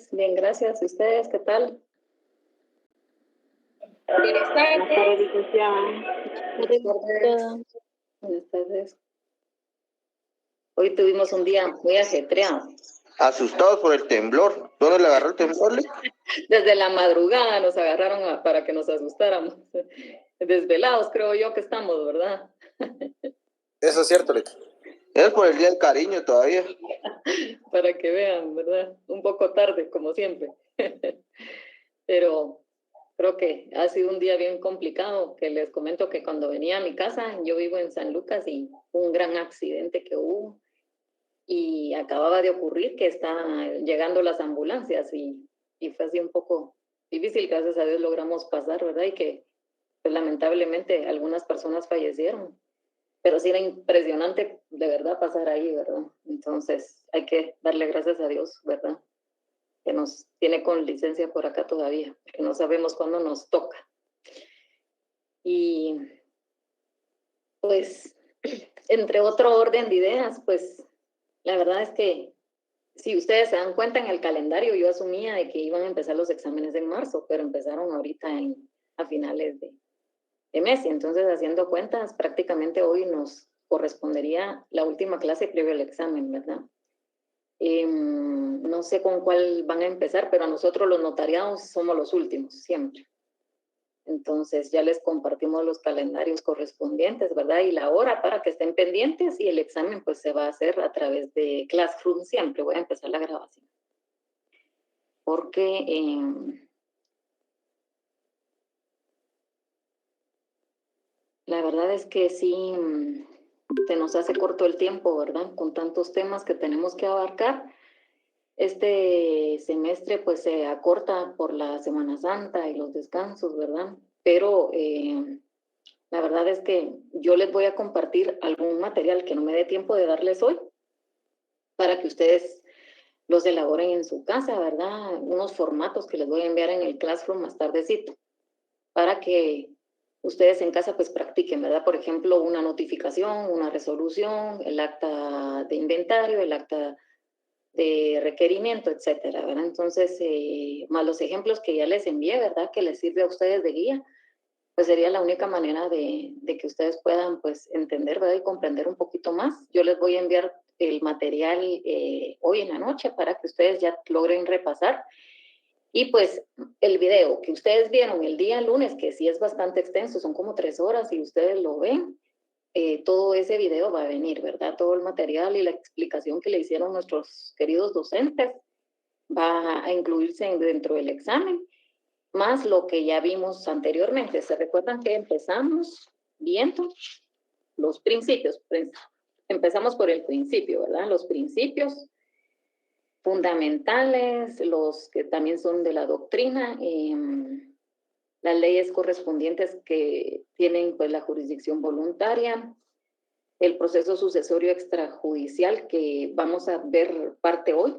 tardes. Bien, gracias. ¿Y ustedes qué tal? Buenas tardes, licenciada. Buenas tardes. Buenas tardes. Hoy tuvimos un día muy ajetreado. Asustados por el temblor. ¿Dónde le agarró el temblor? Desde la madrugada nos agarraron para que nos asustáramos. Desvelados creo yo que estamos, ¿verdad? Eso es cierto, Leti. Es por el día del cariño todavía. Para que vean, ¿verdad? Un poco tarde, como siempre. Pero creo que ha sido un día bien complicado, que les comento que cuando venía a mi casa, yo vivo en San Lucas y un gran accidente que hubo y acababa de ocurrir que están llegando las ambulancias y fue así un poco difícil, gracias a Dios logramos pasar, ¿verdad? Y que pues, lamentablemente algunas personas fallecieron, pero sí era impresionante de verdad pasar ahí, ¿verdad? Entonces hay que darle gracias a Dios, ¿verdad? Que nos tiene con licencia por acá todavía, que no sabemos cuándo nos toca. Y pues, entre otro orden de ideas, pues, la verdad es que si ustedes se dan cuenta en el calendario, yo asumía de que iban a empezar los exámenes en marzo, pero empezaron ahorita a finales de mes. Y entonces, haciendo cuentas, prácticamente hoy nos correspondería la última clase previo al examen, ¿verdad? No sé con cuál van a empezar, pero a nosotros los notariados somos los últimos, siempre. Entonces ya les compartimos los calendarios correspondientes, ¿verdad? Y la hora para que estén pendientes y el examen pues se va a hacer a través de Classroom siempre. Voy a empezar la grabación. Porque la verdad es que sí se nos hace corto el tiempo, ¿verdad? Con tantos temas que tenemos que abarcar. Este semestre pues se acorta por la Semana Santa y los descansos, ¿verdad? Pero la verdad es que yo les voy a compartir algún material que no me dé tiempo de darles hoy para que ustedes los elaboren en su casa, ¿verdad? Unos formatos que les voy a enviar en el Classroom más tardecito para que ustedes en casa pues practiquen, ¿verdad? Por ejemplo, una notificación, una resolución, el acta de inventario, el acta de requerimiento, etcétera, ¿verdad? Entonces, más los ejemplos que ya les envié, ¿verdad? Que les sirve a ustedes de guía, pues sería la única manera de que ustedes puedan, pues, entender, ¿verdad? Y comprender un poquito más. Yo les voy a enviar el material hoy en la noche para que ustedes ya logren repasar. Y, pues, el video que ustedes vieron el día lunes, que sí es bastante extenso, son como 3 horas, y ustedes lo ven, todo ese video va a venir, ¿verdad? Todo el material y la explicación que le hicieron nuestros queridos docentes va a incluirse dentro del examen, más lo que ya vimos anteriormente. ¿Se recuerdan que empezamos viendo los principios? Empezamos por el principio, ¿verdad? Los principios fundamentales, los que también son de la doctrina, las leyes correspondientes que tienen pues la jurisdicción voluntaria, el proceso sucesorio extrajudicial que vamos a ver parte hoy.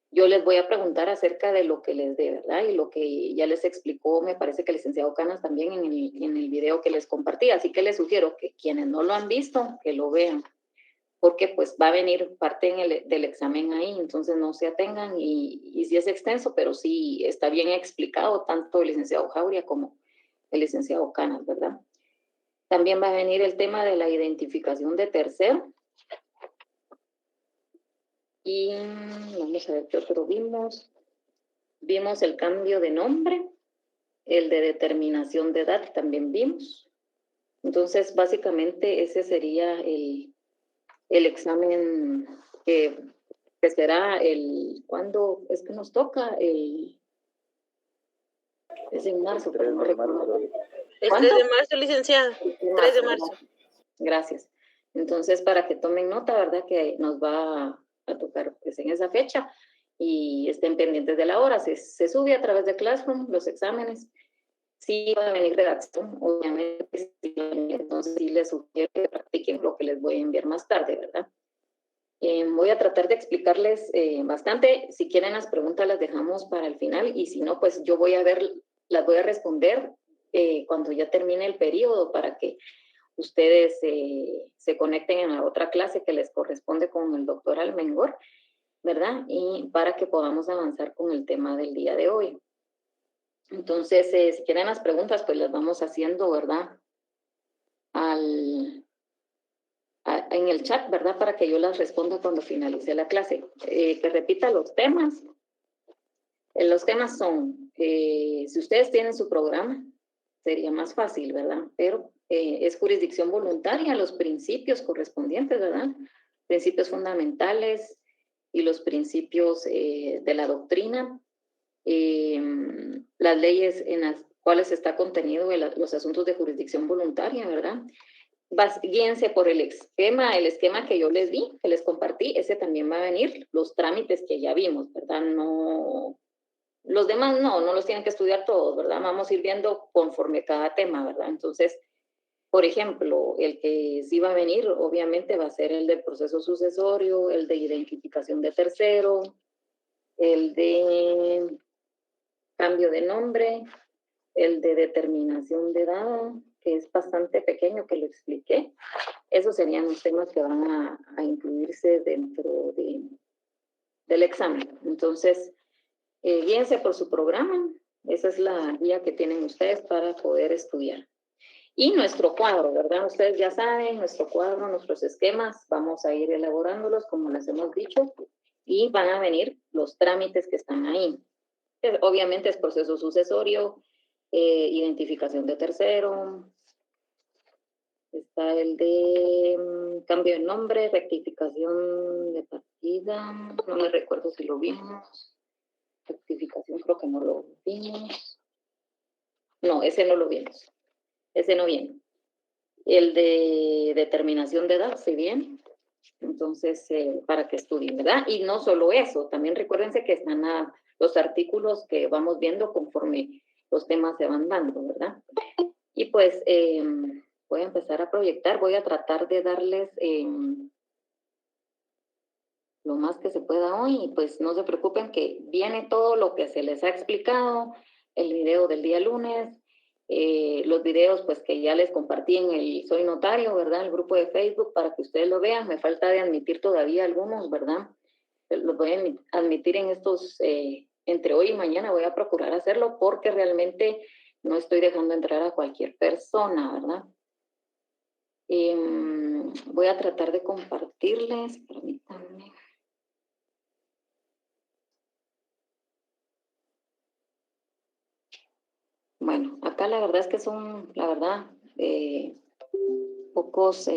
Yo les voy a preguntar acerca de lo que les dé, ¿verdad? Y lo que ya les explicó, me parece que el licenciado Canas también en el video que les compartí. Así que les sugiero que quienes no lo han visto, que lo vean, porque pues va a venir parte del examen ahí, entonces no se atengan y sí es extenso, pero sí está bien explicado tanto el licenciado Jauria como el licenciado Canas, ¿verdad? También va a venir el tema de la identificación de tercero. Y vamos a ver qué otro vimos. Vimos el cambio de nombre, el de determinación de edad también vimos. Entonces, básicamente ese sería el examen que será ¿cuándo es que nos toca? Es en marzo, pero no recuerdo. El 3 de marzo, licenciada. 3 de marzo. Gracias. Entonces, para que tomen nota, ¿verdad? Que nos va a tocar pues, en esa fecha y estén pendientes de la hora. Se sube a través de Classroom los exámenes. Sí va a venir redacción, obviamente. Sí, entonces, sí les sugiero que practiquen lo que les voy a enviar más tarde, ¿verdad? Voy a tratar de explicarles bastante. Si quieren las preguntas las dejamos para el final y si no, pues yo las voy a responder cuando ya termine el periodo para que ustedes se conecten en la otra clase que les corresponde con el doctor Almengor ¿verdad? Y para que podamos avanzar con el tema del día de hoy. Entonces, si quieren las preguntas, pues las vamos haciendo, ¿verdad? En el chat, ¿verdad? Para que yo las responda cuando finalice la clase. Que repita los temas. Los temas son, si ustedes tienen su programa, sería más fácil, ¿verdad? Pero es jurisdicción voluntaria, los principios correspondientes, ¿verdad? Principios fundamentales y los principios de la doctrina, las leyes en las cuales está contenido los asuntos de jurisdicción voluntaria, ¿verdad? Guíense por el esquema que yo les di, que les compartí, ese también va a venir, los trámites que ya vimos, ¿verdad? No, los demás no los tienen que estudiar todos, ¿verdad? Vamos a ir viendo conforme cada tema, ¿verdad? Entonces, por ejemplo, el que sí va a venir, obviamente, va a ser el del proceso sucesorio, el de identificación de tercero, el de cambio de nombre, el de determinación de edad, que es bastante pequeño, que lo expliqué. Esos serían los temas que van a incluirse dentro del examen. Entonces, guíense por su programa. Esa es la guía que tienen ustedes para poder estudiar. Y nuestro cuadro, ¿verdad? Ustedes ya saben, nuestro cuadro, nuestros esquemas, vamos a ir elaborándolos como les hemos dicho, y van a venir los trámites que están ahí. Obviamente es proceso sucesorio, identificación de tercero, está el de cambio de nombre, rectificación de partida, no me recuerdo si lo vimos, rectificación creo que no lo vimos, no, ese no lo vimos, ese no viene. El de determinación de edad, ¿sí bien? Entonces, para que estudien, ¿verdad? Y no solo eso, también recuérdense que están los artículos que vamos viendo conforme los temas se van dando, ¿verdad? Y pues voy a empezar a proyectar, voy a tratar de darles lo más que se pueda hoy, y pues no se preocupen que viene todo lo que se les ha explicado, el video del día lunes, los videos pues que ya les compartí en el Soy Notario, ¿verdad? El grupo de Facebook para que ustedes lo vean. Me falta de admitir todavía algunos, ¿verdad? Los voy a admitir en estos, entre hoy y mañana voy a procurar hacerlo porque realmente no estoy dejando entrar a cualquier persona, ¿verdad? Voy a tratar de compartirles, permítanme. Bueno, acá la verdad es que son, la verdad, pocos,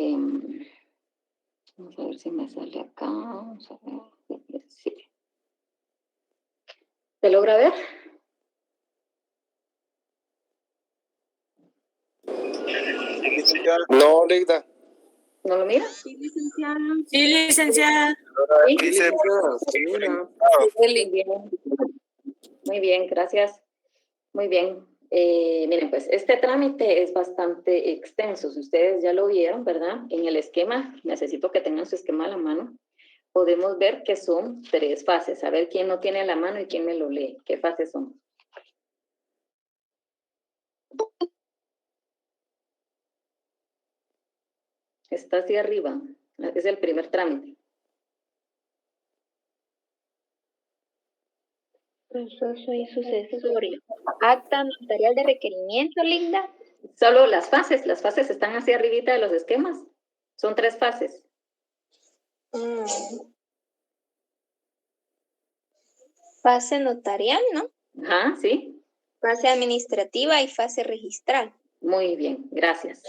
vamos a ver si me sale acá, vamos a ver, sí. ¿Se logra ver? No, Leida. ¿No lo mira? Sí, licenciada. Sí, licenciada. Sí, Licenciada. muy bien. Muy bien, gracias. Muy bien. Miren, pues este trámite es bastante extenso. Si ustedes ya lo vieron, ¿verdad? En el esquema, necesito que tengan su esquema a la mano. Podemos ver que son 3 fases. A ver quién no tiene a la mano y quién me lo lee. ¿Qué fases son? Está hacia arriba. Es el primer trámite. Proceso y sucesorio. Acta notarial de requerimiento, Linda. Solo las fases están hacia arribita de los esquemas. Son 3 fases. Fase notarial, ¿no? Ajá, sí. Fase administrativa y fase registral. Muy bien, gracias.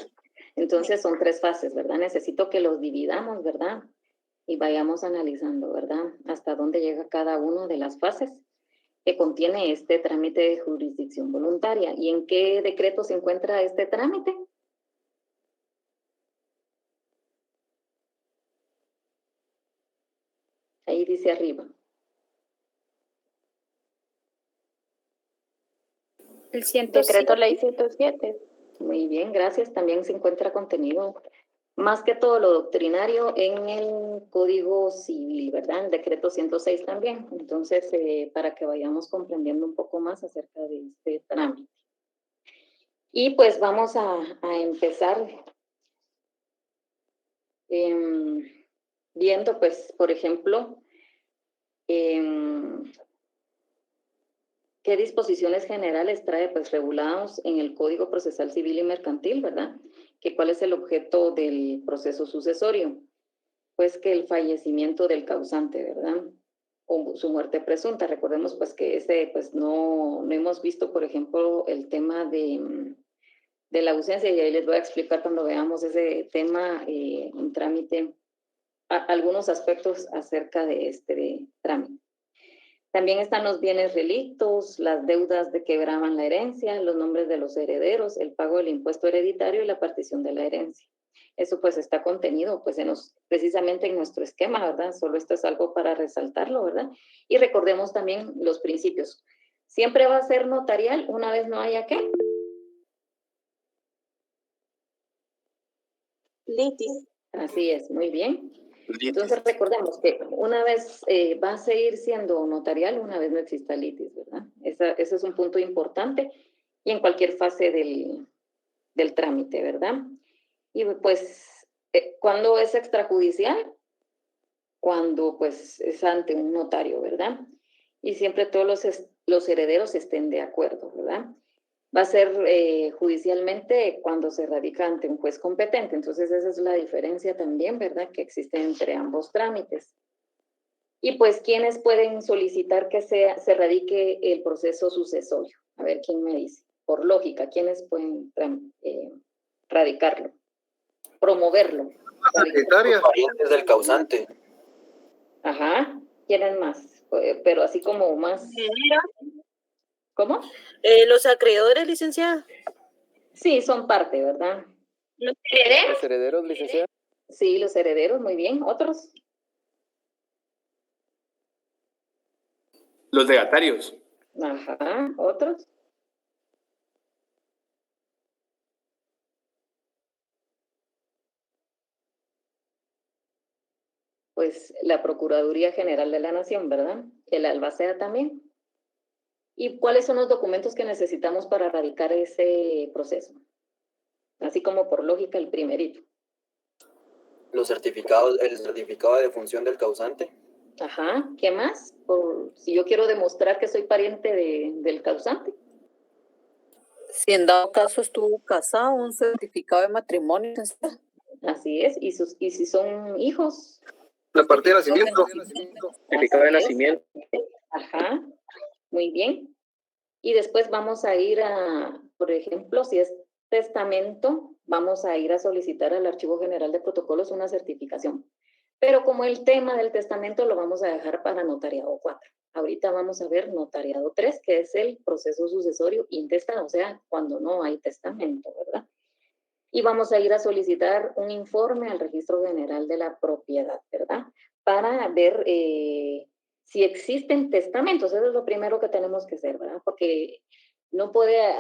Entonces son 3 fases, ¿verdad? Necesito que los dividamos, ¿verdad? Y vayamos analizando, ¿verdad? Hasta dónde llega cada una de las fases que contiene este trámite de jurisdicción voluntaria. ¿Y en qué decreto se encuentra este trámite? Ahí dice arriba. El 107. Decreto ley 107. Muy bien, gracias. También se encuentra contenido, más que todo lo doctrinario, en el Código Civil, ¿verdad? El decreto 106 también. Entonces, para que vayamos comprendiendo un poco más acerca de este trámite. Y pues vamos a empezar viendo, pues, por ejemplo, ¿Qué disposiciones generales trae? Pues regulados en el Código Procesal Civil y Mercantil, ¿verdad? Que ¿cuál es el objeto del proceso sucesorio? Pues que el fallecimiento del causante, ¿verdad? O su muerte presunta. Recordemos pues que pues no hemos visto, por ejemplo, el tema de la ausencia, y ahí les voy a explicar cuando veamos ese tema en trámite, algunos aspectos acerca de este trámite. También están los bienes relictos, las deudas de que gravan la herencia, los nombres de los herederos, el pago del impuesto hereditario y la partición de la herencia. Eso pues está contenido pues precisamente en nuestro esquema, ¿verdad? Solo esto es algo para resaltarlo, ¿verdad? Y recordemos también los principios. Siempre va a ser notarial una vez no haya ¿qué? Litis. Así es, muy bien. Entonces recordemos que una vez va a seguir siendo notarial, una vez no exista litis, ¿verdad? Ese es un punto importante y en cualquier fase del trámite, ¿verdad? Y pues, ¿cuándo es extrajudicial? Cuando pues es ante un notario, ¿verdad? Y siempre todos los herederos estén de acuerdo, ¿verdad? Va a ser judicialmente cuando se radica ante un juez competente. Entonces, esa es la diferencia también, ¿verdad?, que existe entre ambos trámites. Y pues, ¿quiénes pueden solicitar que se radique el proceso sucesorio? A ver, ¿quién me dice? Por lógica, ¿quiénes pueden radicarlo? Promoverlo. Los parientes del causante. Ajá. ¿Quiénes más? Pero así como más... ¿Cómo? Los acreedores, licenciada. Sí, son parte, ¿verdad? ¿Los herederos? Los herederos, licenciada. Sí, los herederos, muy bien. ¿Otros? Los legatarios. Ajá. ¿Otros? Pues la Procuraduría General de la Nación, ¿verdad? El albacea también. ¿Y cuáles son los documentos que necesitamos para radicar ese proceso? Así como por lógica el primerito. Los certificados, el certificado de defunción del causante. Ajá, ¿qué más? Si yo quiero demostrar que soy pariente del causante. Si en dado caso estuvo casado, un certificado de matrimonio. Así es, y si son hijos. La partida de nacimiento. Certificado de nacimiento. Ajá, muy bien. Y después vamos a ir por ejemplo, si es testamento, vamos a ir a solicitar al Archivo General de Protocolos una certificación. Pero como el tema del testamento lo vamos a dejar para notariado 4. Ahorita vamos a ver notariado 3, que es el proceso sucesorio intestado, o sea, cuando no hay testamento, ¿verdad? Y vamos a ir a solicitar un informe al Registro General de la Propiedad, ¿verdad? Para ver si existen testamentos. Eso es lo primero que tenemos que hacer, ¿verdad? Porque no puede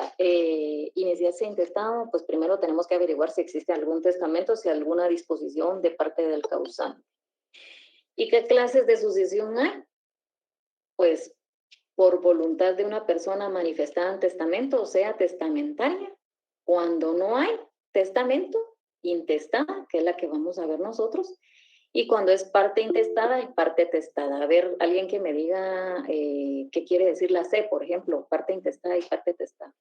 iniciarse intestado, pues primero tenemos que averiguar si existe algún testamento, si hay alguna disposición de parte del causante. ¿Y qué clases de sucesión hay? Pues por voluntad de una persona manifestada en testamento, o sea, testamentaria. Cuando no hay testamento, intestada, que es la que vamos a ver nosotros, y cuando es parte intestada y parte testada. A ver, alguien que me diga qué quiere decir la C, por ejemplo, parte intestada y parte testada.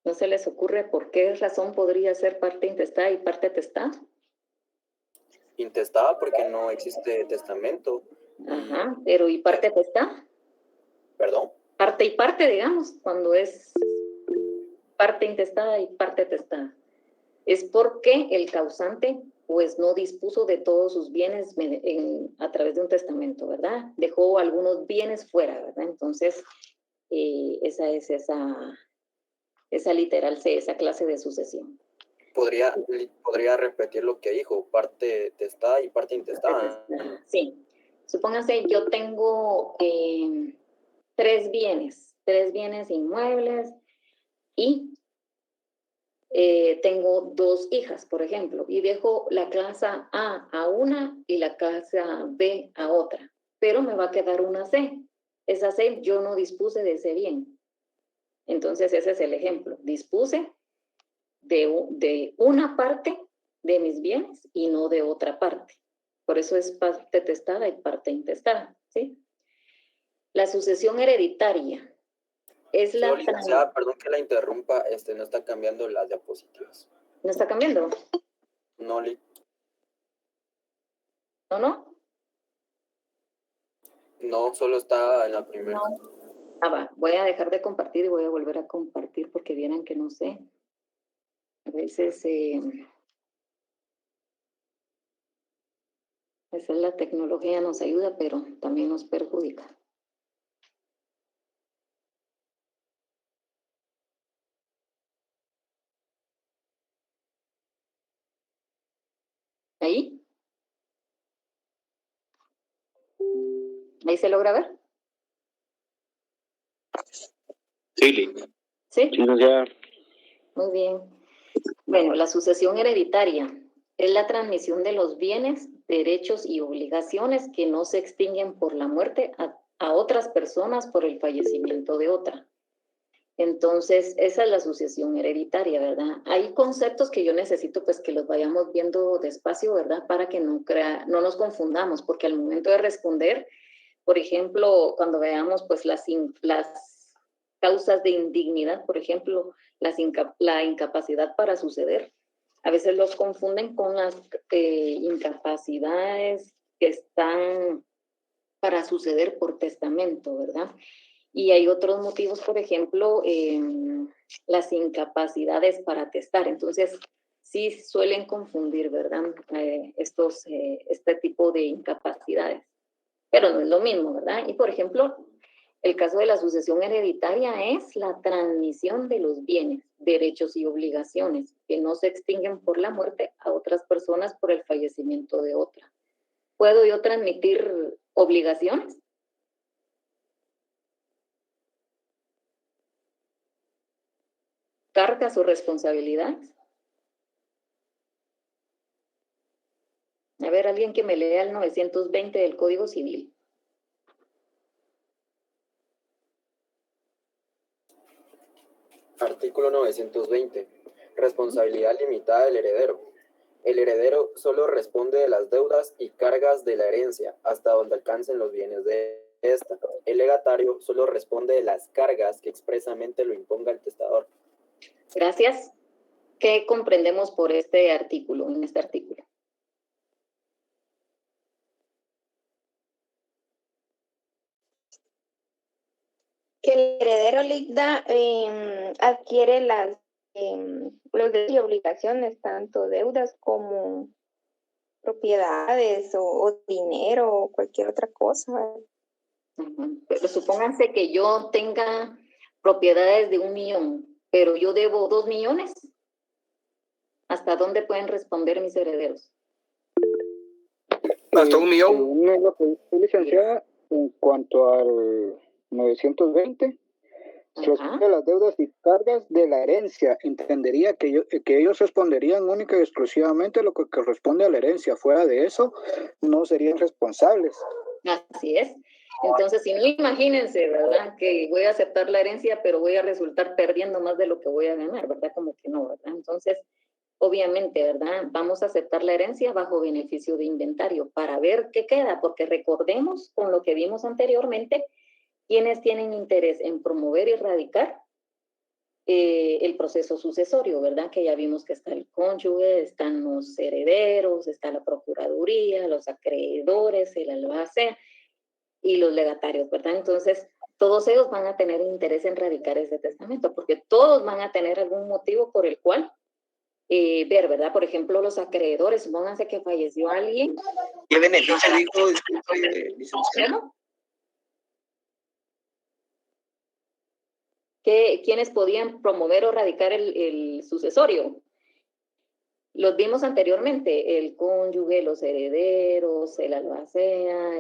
¿No se les ocurre por qué razón podría ser parte intestada y parte testada? Intestada porque no existe testamento. Ajá, pero ¿y parte testada? ¿Perdón? Parte y parte, digamos, cuando es parte intestada y parte testada. Es porque el causante pues no dispuso de todos sus bienes a través de un testamento, ¿verdad? Dejó algunos bienes fuera, ¿verdad? Entonces, esa literal, esa clase de sucesión. ¿Podría repetir lo que dijo? Parte testada y parte intestada. Sí. Supóngase, yo tengo 3 bienes inmuebles y tengo 2 hijas, por ejemplo, y dejo la casa A una y la casa B a otra, pero me va a quedar una C. Esa C yo no dispuse de ese bien. Entonces ese es el ejemplo. Dispuse de una parte de mis bienes y no de otra parte. Por eso es parte testada y parte intestada, ¿sí? La sucesión hereditaria es la... Licenciada, perdón que la interrumpa, no está cambiando las diapositivas. ¿No está cambiando? No, ¿No? No, solo está en la primera. Va, voy a dejar de compartir y voy a volver a compartir porque vieran que no sé. A veces esa es la tecnología, nos ayuda, pero también nos perjudica. ¿Ahí? ¿Ahí se logra ver? Sí, ¿Sí? licenciada. Muy bien. Bueno, la sucesión hereditaria es la transmisión de los bienes, derechos y obligaciones que no se extinguen por la muerte a otras personas por el fallecimiento de otra. Entonces, esa es la sucesión hereditaria, ¿verdad? Hay conceptos que yo necesito pues que los vayamos viendo despacio, ¿verdad? Para que no nos confundamos, porque al momento de responder, por ejemplo, cuando veamos pues las causas de indignidad, por ejemplo, la incapacidad para suceder, a veces los confunden con las incapacidades que están para suceder por testamento, ¿verdad? Y hay otros motivos, por ejemplo, las incapacidades para testar. Entonces, sí suelen confundir, ¿verdad? Este tipo de incapacidades. Pero no es lo mismo, ¿verdad? Y, por ejemplo, el caso de la sucesión hereditaria es la transmisión de los bienes, derechos y obligaciones que no se extinguen por la muerte a otras personas por el fallecimiento de otra. ¿Puedo yo transmitir obligaciones? ¿Cargas o responsabilidades? A ver, alguien que me lea el 920 del Código Civil. Artículo 920. Responsabilidad limitada del heredero. El heredero solo responde de las deudas y cargas de la herencia hasta donde alcancen los bienes de esta. El legatario solo responde de las cargas que expresamente lo imponga el testador. Gracias. ¿Qué comprendemos por este artículo, en este artículo? Que el heredero Ligda adquiere los derechos y obligaciones, tanto deudas como propiedades o dinero o cualquier otra cosa. Pero supónganse que yo tenga propiedades de 1 millón, pero yo debo 2 millones. ¿Hasta dónde pueden responder mis herederos? Hasta 1 millón. Según lo que dice licenciada, en cuanto al 920, responde a las deudas y cargas de la herencia. Entendería que ellos responderían única y exclusivamente lo que corresponde a la herencia. Fuera de eso, no serían responsables. Así es. Entonces, si no, imagínense, ¿verdad? Que voy a aceptar la herencia, pero voy a resultar perdiendo más de lo que voy a ganar, ¿verdad? Como que no, ¿verdad? Entonces, obviamente, ¿verdad? Vamos a aceptar la herencia bajo beneficio de inventario para ver qué queda, porque recordemos con lo que vimos anteriormente, quienes tienen interés en promover y erradicar el proceso sucesorio, ¿verdad? Que ya vimos que está el cónyuge, están los herederos, está la procuraduría, los acreedores, el albacea y los legatarios, ¿verdad? Entonces, todos ellos van a tener interés en erradicar ese testamento, porque todos van a tener algún motivo por el cual ver, ¿verdad? Por ejemplo, los acreedores, supónganse que falleció alguien. ¿Qué beneficio dijo, licenciado? ¿Quiénes podían promover o erradicar el sucesorio? Los vimos anteriormente, el cónyuge, los herederos, el albacea,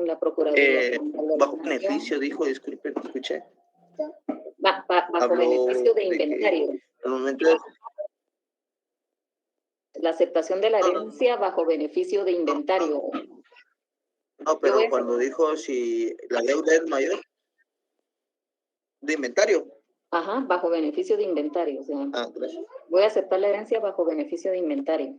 la procuraduría. Bajo beneficio, dijo, disculpe, no escuché. Bajo beneficio de inventario. Al momento de... La aceptación de la herencia bajo beneficio de inventario. No, pero cuando dijo si la deuda es mayor, de inventario. Ajá, bajo beneficio de inventario. O sea, Gracias. voy a aceptar la herencia bajo beneficio de inventario.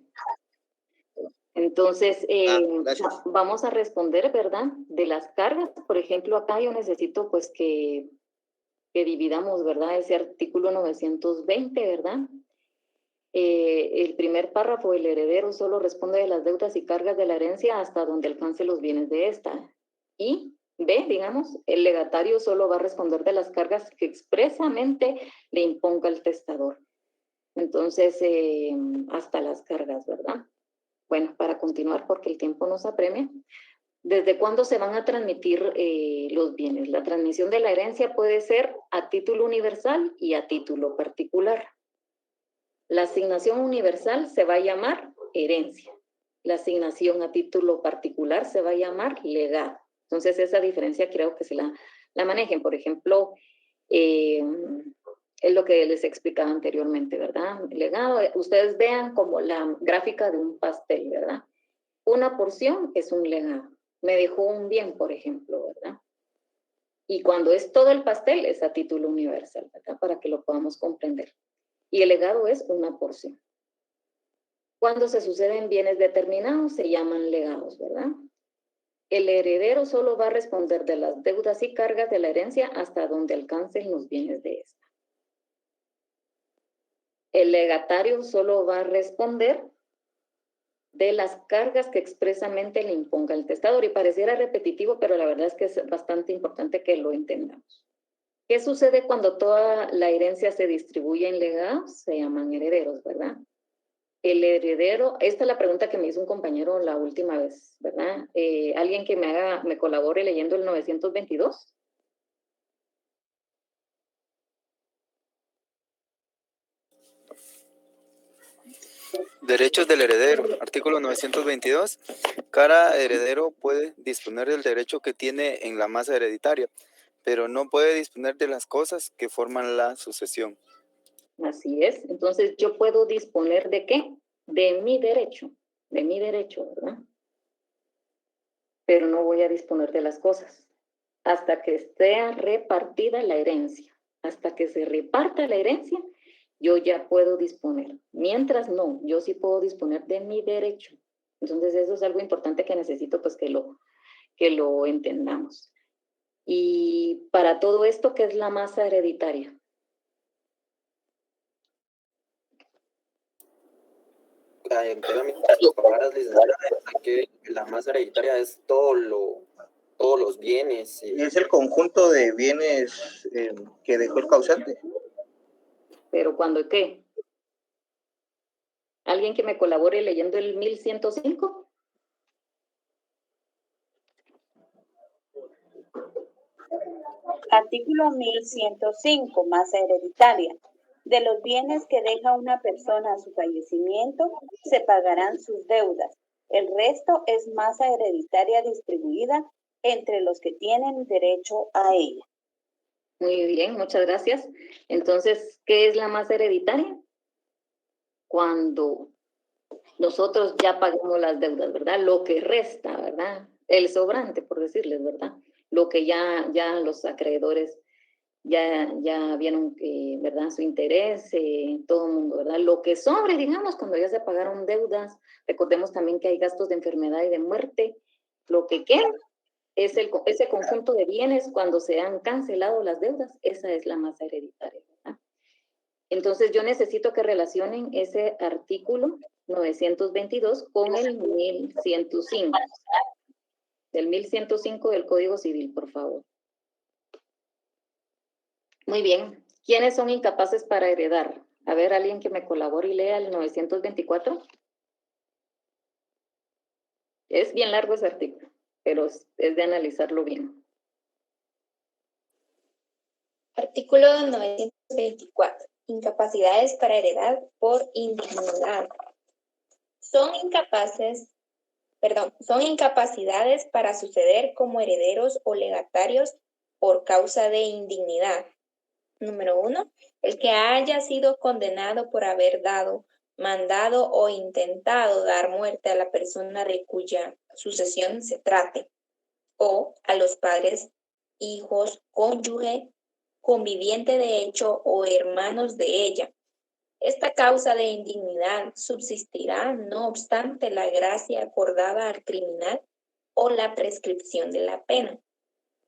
Entonces, Gracias. vamos a responder, ¿verdad? De las cargas, por ejemplo, acá yo necesito pues que dividamos, ¿verdad? Ese artículo 920, ¿verdad? El primer párrafo, el heredero solo responde de las deudas y cargas de la herencia hasta donde alcance los bienes de esta. Y B, digamos, el legatario solo va a responder de las cargas que expresamente le imponga el testador. Entonces, hasta las cargas, ¿verdad? Bueno, para continuar, porque el tiempo nos apremia, ¿desde cuándo se van a transmitir los bienes? La transmisión de la herencia puede ser a título universal y a título particular. La asignación universal se va a llamar herencia. La asignación a título particular se va a llamar legado. Entonces, esa diferencia creo que se la manejen. Por ejemplo, es lo que les explicaba anteriormente, ¿verdad? Legado, ustedes vean como la gráfica de un pastel, ¿verdad? Una porción es un legado. Me dejó un bien, por ejemplo, ¿verdad? Y cuando es todo el pastel es a título universal, ¿verdad? Para que lo podamos comprender. Y el legado es una porción. Cuando se suceden bienes determinados se llaman legados, ¿verdad? El heredero solo va a responder de las deudas y cargas de la herencia hasta donde alcancen los bienes de esta. El legatario solo va a responder de las cargas que expresamente le imponga el testador. Y pareciera repetitivo, pero la verdad es que es bastante importante que lo entendamos. ¿Qué sucede cuando toda la herencia se distribuye en legados? Se llaman herederos, ¿verdad? El heredero, esta es la pregunta que me hizo un compañero la última vez, ¿verdad? ¿Alguien que me colabore leyendo el 922? Derechos del heredero. Artículo 922. Cada heredero puede disponer del derecho que tiene en la masa hereditaria, pero no puede disponer de las cosas que forman la sucesión. Así es. Entonces, ¿yo puedo disponer de qué? De mi derecho, ¿verdad? Pero no voy a disponer de las cosas hasta que esté repartida la herencia. Hasta que se reparta la herencia, yo ya puedo disponer. Mientras no, yo sí puedo disponer de mi derecho. Entonces, eso es algo importante que necesito pues que lo entendamos. Y para todo esto, ¿qué es la masa hereditaria? Que la masa hereditaria es todos los bienes. Es el conjunto de bienes que dejó el causante. ¿Pero cuándo qué? ¿Alguien que me colabore leyendo el 1105? Artículo 1105, masa hereditaria. De los bienes que deja una persona a su fallecimiento, se pagarán sus deudas. El resto es masa hereditaria distribuida entre los que tienen derecho a ella. Muy bien, muchas gracias. Entonces, ¿qué es la masa hereditaria? Cuando nosotros ya pagamos las deudas, ¿verdad? Lo que resta, ¿verdad? El sobrante, por decirles, ¿verdad? Lo que ya los acreedores ya vieron, ¿verdad? Su interés, todo el mundo, ¿verdad? Lo que sobre, digamos, cuando ya se pagaron deudas, recordemos también que hay gastos de enfermedad y de muerte, lo que queda es ese conjunto de bienes cuando se han cancelado las deudas, esa es la masa hereditaria, ¿verdad? Entonces yo necesito que relacionen ese artículo 922 con el 1105. Del 1105 del Código Civil, por favor. Muy bien. ¿Quiénes son incapaces para heredar? A ver, alguien que me colabore y lea el 924. Es bien largo ese artículo, pero es de analizarlo bien. Artículo 924. Incapacidades para heredar por indignidad. Son incapacidades para suceder como herederos o legatarios por causa de indignidad. Número 1. El que haya sido condenado por haber dado, mandado o intentado dar muerte a la persona de cuya sucesión se trate, o a los padres, hijos, cónyuge conviviente de hecho o hermanos de ella. Esta causa de indignidad subsistirá, no obstante, la gracia acordada al criminal o la prescripción de la pena.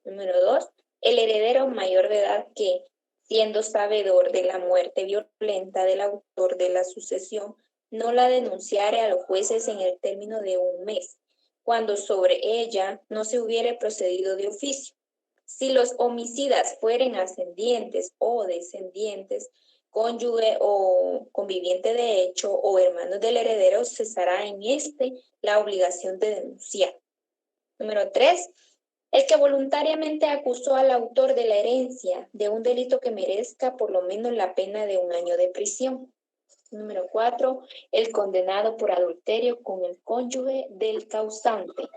Número 2. El heredero mayor de edad que, siendo sabedor de la muerte violenta del autor de la sucesión, no la denunciare a los jueces en el término de 1 mes, cuando sobre ella no se hubiere procedido de oficio. Si los homicidas fueren ascendientes o descendientes, cónyuge o conviviente de hecho o hermanos del heredero, cesará en la obligación de denunciar. Número 3. El que voluntariamente acusó al autor de la herencia de un delito que merezca por lo menos la pena de 1 año de prisión. Número 4. El condenado por adulterio con el cónyuge del causante.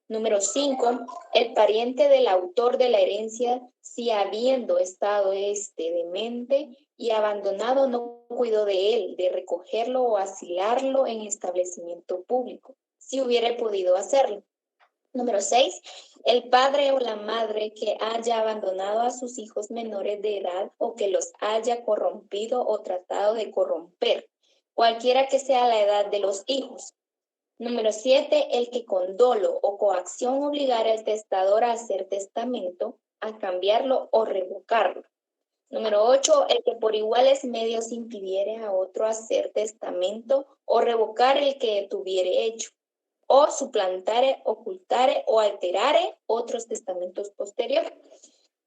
Número 5. El pariente del autor de la herencia, si habiendo estado demente y abandonado, no cuidó de él, de recogerlo o asilarlo en establecimiento público, si hubiera podido hacerlo. Número 6. El padre o la madre que haya abandonado a sus hijos menores de edad o que los haya corrompido o tratado de corromper, cualquiera que sea la edad de los hijos. Número 7. El que con dolo o coacción obligara al testador a hacer testamento, a cambiarlo o revocarlo. Número 8. El que por iguales medios impidiere a otro hacer testamento o revocar el que tuviere hecho, o suplantare, ocultare o alterare otros testamentos posteriores.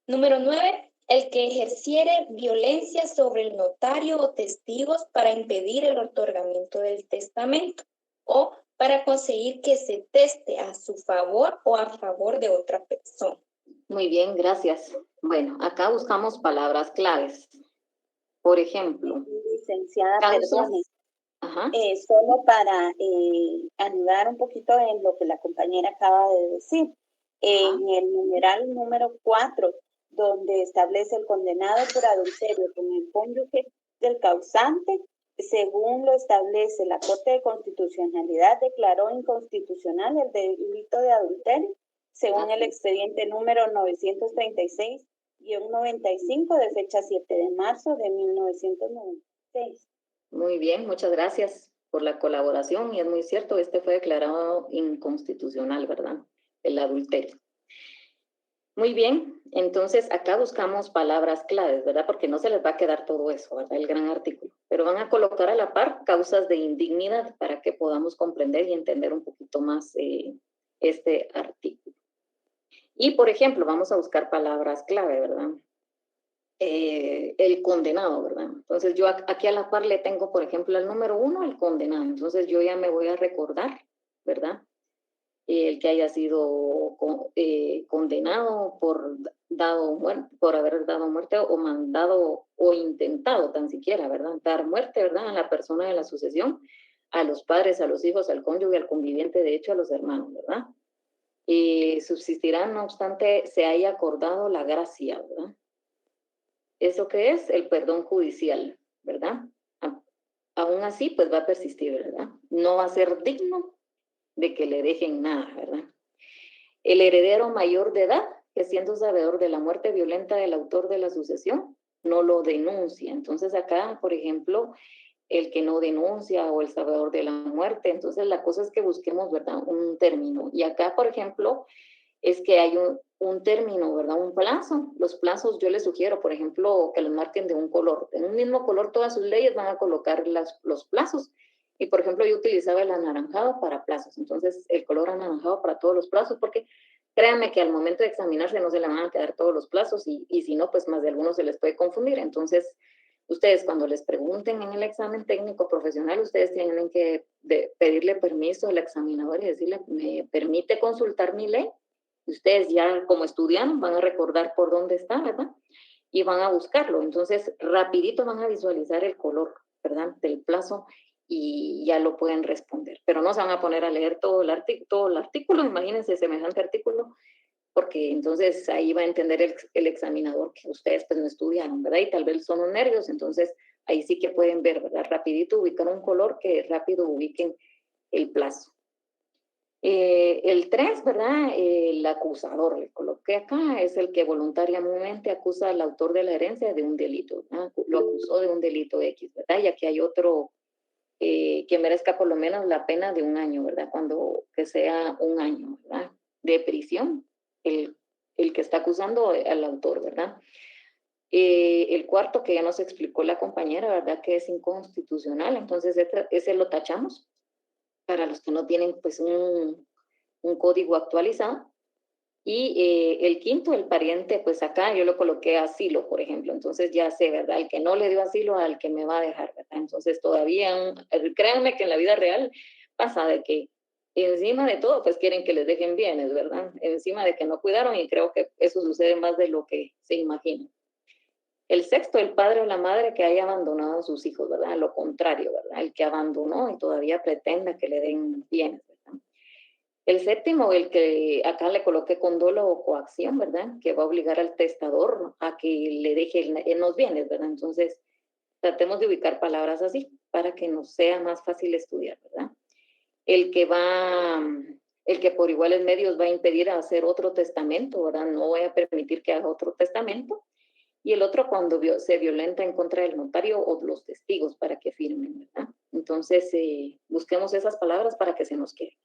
Número 9. El que ejerciere violencia sobre el notario o testigos para impedir el otorgamiento del testamento o para conseguir que se teste a su favor o a favor de otra persona. Muy bien, gracias. Bueno, acá buscamos palabras claves. Por ejemplo, licenciada, causas. Perdone. Ajá. Solo para ayudar un poquito en lo que la compañera acaba de decir. En el numeral número 4, donde establece el condenado por adulterio con el cónyuge del causante, según lo establece la Corte de Constitucionalidad, declaró inconstitucional el delito de adulterio, según el expediente número 936-95 de fecha 7 de marzo de 1996. Muy bien, muchas gracias por la colaboración y es muy cierto, fue declarado inconstitucional, ¿verdad? El adulterio. Muy bien, entonces acá buscamos palabras claves, ¿verdad? Porque no se les va a quedar todo eso, ¿verdad? El gran artículo. Pero van a colocar a la par causas de indignidad para que podamos comprender y entender un poquito más este artículo. Y, por ejemplo, vamos a buscar palabras clave, ¿verdad? El condenado, ¿verdad? Entonces yo aquí a la par le tengo, por ejemplo, el número 1, el condenado. Entonces yo ya me voy a recordar, ¿verdad? El que haya sido condenado por haber dado muerte o mandado o intentado tan siquiera, ¿verdad? Dar muerte, ¿verdad? A la persona de la sucesión, a los padres, a los hijos, al cónyuge, al conviviente, de hecho, a los hermanos, ¿verdad? Subsistirá, no obstante, se haya acordado la gracia, ¿verdad? ¿Eso qué es? El perdón judicial, ¿verdad? Aún así, pues va a persistir, ¿verdad? No va a ser digno de que le dejen nada, ¿verdad? El heredero mayor de edad, que siendo sabedor de la muerte violenta del autor de la sucesión, no lo denuncia. Entonces acá, por ejemplo, el que no denuncia o el sabedor de la muerte, entonces la cosa es que busquemos, ¿verdad? Un término. Y acá, por ejemplo, es que hay un término, ¿verdad? Un plazo. Los plazos yo les sugiero, por ejemplo, que los marquen de un color. En un mismo color todas sus leyes van a colocar los plazos. Y, por ejemplo, yo utilizaba el anaranjado para plazos. Entonces, el color anaranjado para todos los plazos, porque créanme que al momento de examinarse no se le van a quedar todos los plazos y si no, pues más de algunos se les puede confundir. Entonces, ustedes cuando les pregunten en el examen técnico profesional, ustedes tienen que pedirle permiso al examinador y decirle, ¿me permite consultar mi ley? Ustedes ya como estudian van a recordar por dónde está, ¿verdad? Y van a buscarlo. Entonces, rapidito van a visualizar el color, ¿verdad? Del plazo y ya lo pueden responder. Pero no se van a poner a leer todo el artículo, imagínense semejante artículo, porque entonces ahí va a entender el examinador que ustedes pues no estudiaron, ¿verdad? Y tal vez son los nervios, entonces ahí sí que pueden ver, ¿verdad? Rapidito ubicar un color que rápido ubiquen el plazo. El 3, ¿verdad? El acusador, le coloqué acá, es el que voluntariamente acusa al autor de la herencia de un delito, ¿verdad? Lo acusó de un delito X, ¿verdad? Y aquí hay otro que merezca por lo menos la pena de 1 año, ¿verdad? Cuando que sea 1 año, ¿verdad? De prisión, el que está acusando al autor, ¿verdad? El cuarto, que ya nos explicó la compañera, ¿verdad? Que es inconstitucional, entonces ese lo tachamos para los que no tienen pues un código actualizado. Y el quinto, el pariente, pues acá yo lo coloqué asilo, por ejemplo. Entonces ya sé, ¿verdad? El que no le dio asilo al que me va a dejar, ¿verdad? Entonces todavía, créanme que en la vida real pasa de que encima de todo, pues quieren que les dejen bienes, ¿verdad? Encima de que no cuidaron, y creo que eso sucede más de lo que se imagina. El sexto, el padre o la madre que haya abandonado a sus hijos, ¿verdad? Lo contrario, ¿verdad? El que abandonó y todavía pretenda que le den bienes, ¿verdad? El séptimo, el que acá le coloqué con dolo o coacción, ¿verdad? Que va a obligar al testador a que le deje en los bienes, ¿verdad? Entonces, tratemos de ubicar palabras así para que nos sea más fácil estudiar, ¿verdad? El que por iguales medios va a impedir hacer otro testamento, ¿verdad? No voy a permitir que haga otro testamento. Y el otro cuando se violenta en contra del notario o los testigos para que firmen, ¿verdad? Entonces, busquemos esas palabras para que se nos quede.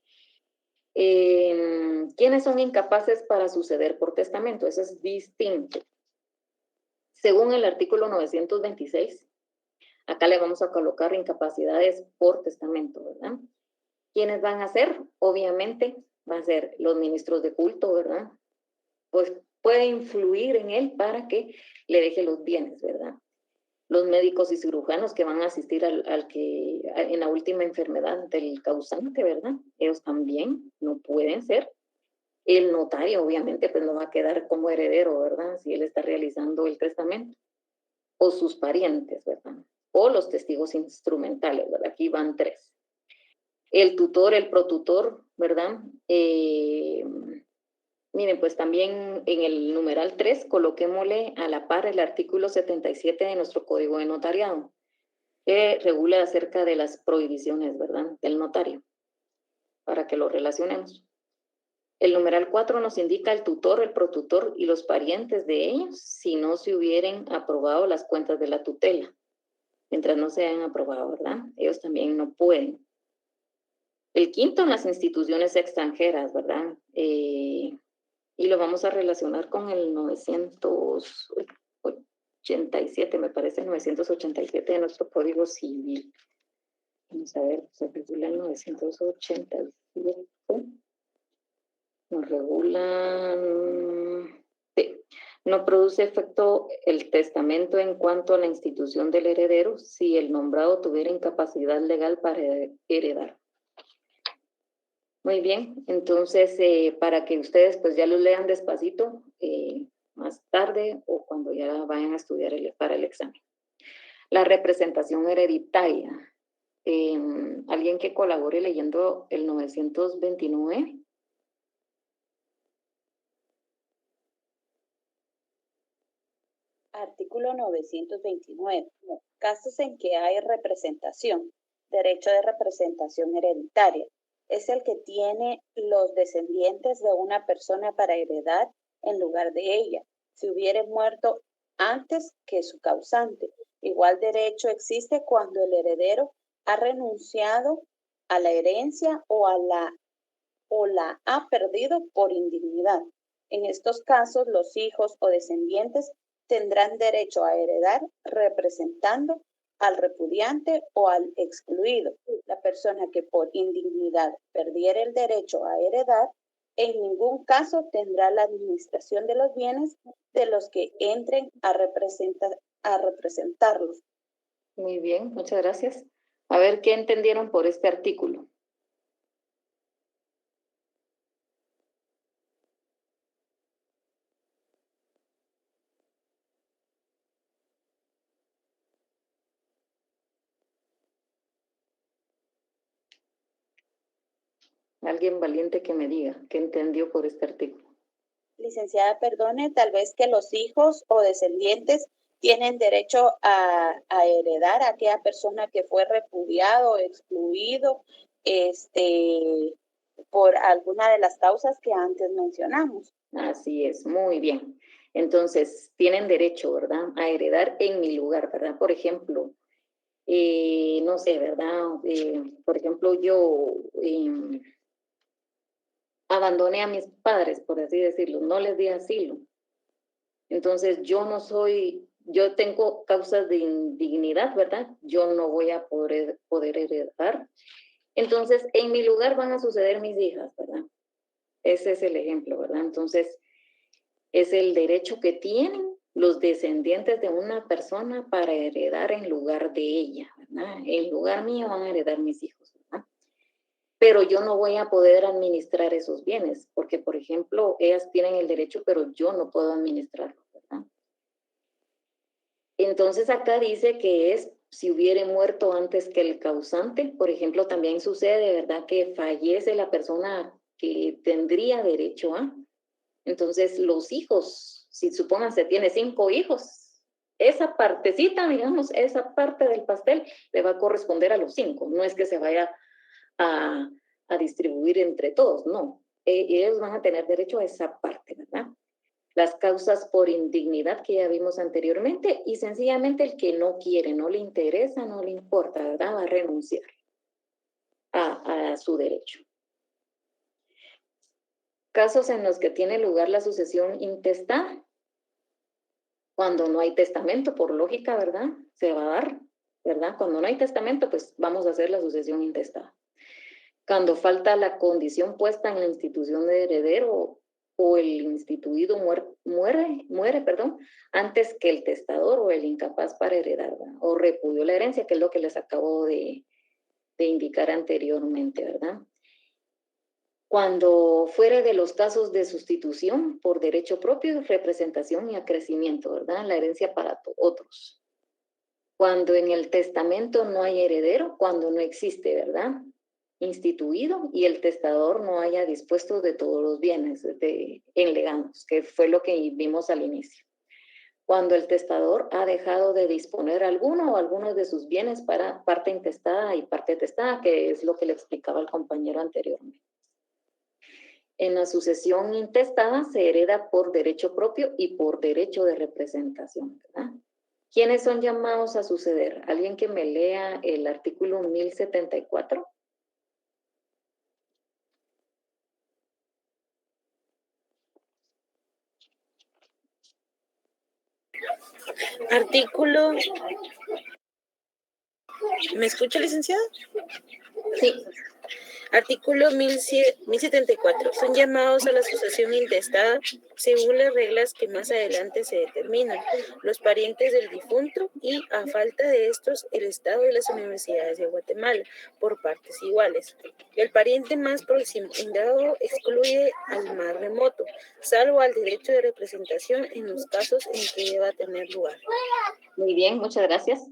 ¿Quiénes son incapaces para suceder por testamento? Eso es distinto. Según el artículo 926, acá le vamos a colocar incapacidades por testamento, ¿verdad? ¿Quiénes van a ser? Obviamente, van a ser los ministros de culto, ¿verdad? Pues puede influir en él para que le deje los bienes, ¿verdad? Los médicos y cirujanos que van a asistir al que en la última enfermedad del causante, ¿verdad? Ellos también no pueden ser. El notario, obviamente, pues no va a quedar como heredero, ¿verdad? Si él está realizando el testamento. O sus parientes, ¿verdad? O los testigos instrumentales, ¿verdad? Aquí van 3. El tutor, el protutor, ¿verdad? Miren, pues también en el numeral 3, coloquémosle a la par el artículo 77 de nuestro Código de Notariado, que regula acerca de las prohibiciones, ¿verdad? Del notario, para que lo relacionemos. El numeral 4 nos indica el tutor, el protutor y los parientes de ellos si no se hubieran aprobado las cuentas de la tutela. Mientras no se hayan aprobado, ¿verdad? Ellos también no pueden. El quinto, en las instituciones extranjeras, ¿verdad? Y lo vamos a relacionar con el 987, me parece, 987 de nuestro Código Civil. Vamos a ver, se regula el 987. Nos regulan. Sí. No produce efecto el testamento en cuanto a la institución del heredero si el nombrado tuviera incapacidad legal para heredar. Muy bien, entonces para que ustedes pues ya lo lean despacito más tarde o cuando ya vayan a estudiar para el examen. La representación hereditaria. ¿Alguien que colabore leyendo el 929? Artículo 929. Casos en que hay representación. Derecho de representación hereditaria. Es el que tiene los descendientes de una persona para heredar en lugar de ella, si hubiere muerto antes que su causante. Igual derecho existe cuando el heredero ha renunciado a la herencia o la ha perdido por indignidad. En estos casos, los hijos o descendientes tendrán derecho a heredar representando al repudiante o al excluido. La persona que por indignidad perdiera el derecho a heredar, en ningún caso tendrá la administración de los bienes de los que entren a representarlos. Muy bien, muchas gracias. A ver, ¿qué entendieron por este artículo? Alguien valiente que me diga qué entendió por este artículo. Licenciada, perdone, tal vez que los hijos o descendientes tienen derecho a heredar a aquella persona que fue repudiado, excluido, por alguna de las causas que antes mencionamos. Así es, muy bien. Entonces, tienen derecho, ¿verdad?, a heredar en mi lugar, ¿verdad? Por ejemplo, no sé, ¿verdad? Por ejemplo, yo abandoné a mis padres, por así decirlo, no les di asilo. Entonces, yo tengo causas de indignidad, ¿verdad? Yo no voy a poder heredar. Entonces, en mi lugar van a suceder mis hijas, ¿verdad? Ese es el ejemplo, ¿verdad? Entonces, es el derecho que tienen los descendientes de una persona para heredar en lugar de ella, ¿verdad? En lugar mío van a heredar mis hijos, ¿verdad? Pero yo no voy a poder administrar esos bienes, porque, por ejemplo, ellas tienen el derecho, pero yo no puedo administrarlo, ¿verdad? Entonces, acá dice que es si hubiere muerto antes que el causante. Por ejemplo, también sucede, ¿verdad?, que fallece la persona que tendría derecho a. Entonces, los hijos, si supónganse tiene 5 hijos, esa partecita, digamos, esa parte del pastel le va a corresponder a los 5. No es que se vaya a distribuir entre todos, no. Ellos van a tener derecho a esa parte, ¿verdad? Las causas por indignidad que ya vimos anteriormente, y sencillamente el que no quiere, no le interesa, no le importa, ¿verdad?, va a renunciar a su derecho. Casos en los que tiene lugar la sucesión intestada, cuando no hay testamento, por lógica, ¿verdad?, se va a dar, ¿verdad? Cuando no hay testamento, pues vamos a hacer la sucesión intestada. Cuando falta la condición puesta en la institución de heredero o el instituido muere, antes que el testador o el incapaz para heredar, ¿verdad?, o repudió la herencia, que es lo que les acabo de indicar anteriormente, ¿verdad? Cuando fuere de los casos de sustitución por derecho propio, representación y acrecimiento, ¿verdad?, la herencia para otros. Cuando en el testamento no hay heredero, cuando no existe, ¿verdad?, instituido y el testador no haya dispuesto de todos los bienes en legados, que fue lo que vimos al inicio. Cuando el testador ha dejado de disponer alguno o algunos de sus bienes para parte intestada y parte testada, que es lo que le explicaba el compañero anteriormente. En la sucesión intestada se hereda por derecho propio y por derecho de representación, ¿verdad? ¿Quiénes son llamados a suceder? ¿Alguien que me lea el artículo 1074? Artículo. ¿Me escucha, licenciada? Sí. Artículo 1074. Son llamados a la sucesión intestada según las reglas que más adelante se determinan, los parientes del difunto y, a falta de estos, el Estado y las universidades de Guatemala, por partes iguales. El pariente más próximo en grado excluye al más remoto, salvo al derecho de representación en los casos en que deba tener lugar. Muy bien, muchas gracias.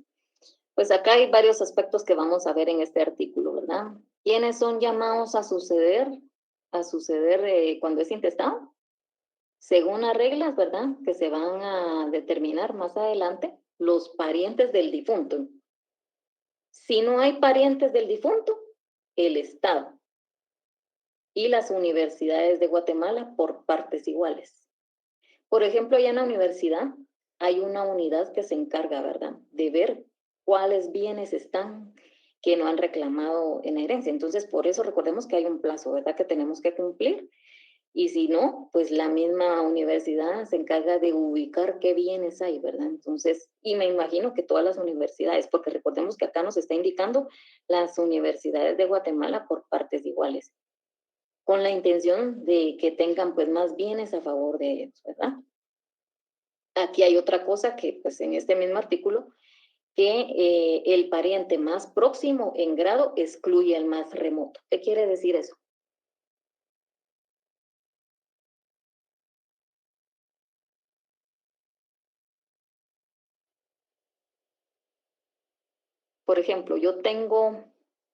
Pues acá hay varios aspectos que vamos a ver en este artículo, ¿verdad? ¿Quiénes son llamados a suceder cuando es intestado? Según las reglas, ¿verdad?, que se van a determinar más adelante, los parientes del difunto. Si no hay parientes del difunto, el Estado y las universidades de Guatemala por partes iguales. Por ejemplo, allá en la universidad hay una unidad que se encarga, ¿verdad?, de ver cuáles bienes están que no han reclamado en herencia. Entonces, por eso recordemos que hay un plazo, ¿verdad?, que tenemos que cumplir. Y si no, pues la misma universidad se encarga de ubicar qué bienes hay, ¿verdad? Entonces, y me imagino que todas las universidades, porque recordemos que acá nos está indicando las universidades de Guatemala por partes iguales, con la intención de que tengan pues más bienes a favor de ellos, ¿verdad? Aquí hay otra cosa que pues en este mismo artículo, que el pariente más próximo en grado excluye al más remoto. ¿Qué quiere decir eso? Por ejemplo, yo tengo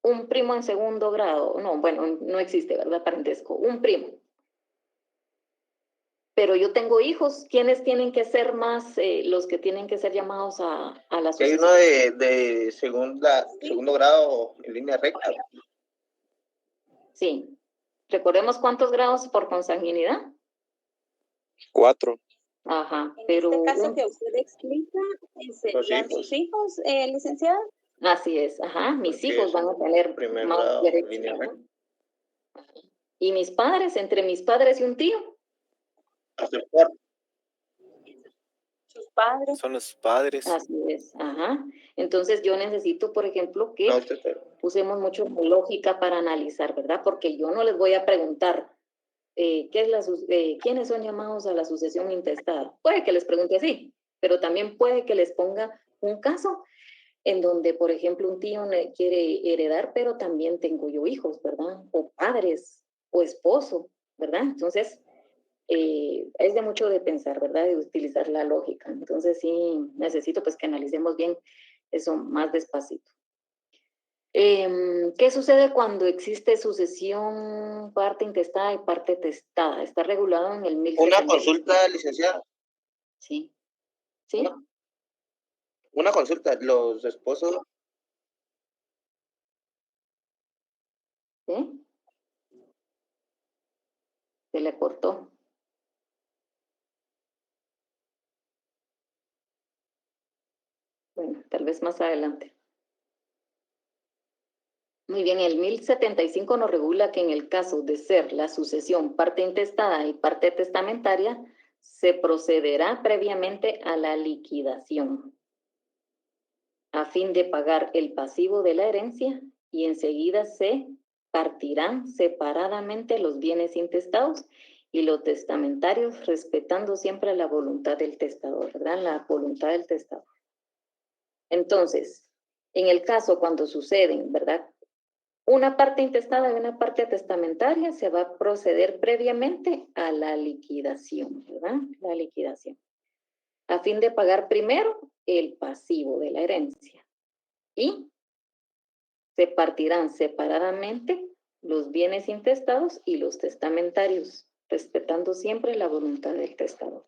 un primo en segundo grado, no, bueno, no existe, ¿verdad?, parentesco, un primo. Pero yo tengo hijos, ¿quiénes tienen que ser más los que tienen que ser llamados a la sucesión? Hay uno de segundo grado en línea recta. Sí. Recordemos cuántos grados por consanguinidad. 4. Ajá, En pero este caso que usted explica, ¿serían sus hijos, licenciada? así es, ajá, mis Porque hijos es van a tener primer más grado, derechos. línea ¿verdad? recta. Ajá. Y mis padres, entre mis padres y un tío. Aceptar. Sus padres. Son los padres. Así es, ajá. Entonces yo necesito, por ejemplo, que No, usted, pero. usemos mucho lógica para analizar, ¿verdad? Porque yo no les voy a preguntar quiénes son llamados a la sucesión intestada. Puede que les pregunte así, pero también puede que les ponga un caso en donde, por ejemplo, un tío quiere heredar, pero también tengo yo hijos, ¿verdad? O padres, o esposo, ¿verdad? Entonces, es de mucho de pensar, ¿verdad? De utilizar la lógica. Entonces, sí, necesito pues que analicemos bien eso más despacito. ¿Qué sucede cuando existe sucesión parte intestada y parte testada? Está regulado en el 1070. Una consulta, licenciada. Sí. ¿Sí? Una consulta. Los esposos. ¿Sí? Se le cortó. Bueno, tal vez más adelante. Muy bien, el 1075 nos regula que en el caso de ser la sucesión parte intestada y parte testamentaria, se procederá previamente a la liquidación a fin de pagar el pasivo de la herencia y enseguida se partirán separadamente los bienes intestados y los testamentarios, respetando siempre la voluntad del testador, ¿verdad? La voluntad del testador. Entonces, en el caso cuando suceden, ¿verdad? Una parte intestada y una parte testamentaria, se va a proceder previamente a la liquidación, ¿verdad? La liquidación. A fin de pagar primero el pasivo de la herencia. Y se partirán separadamente los bienes intestados y los testamentarios, respetando siempre la voluntad del testador.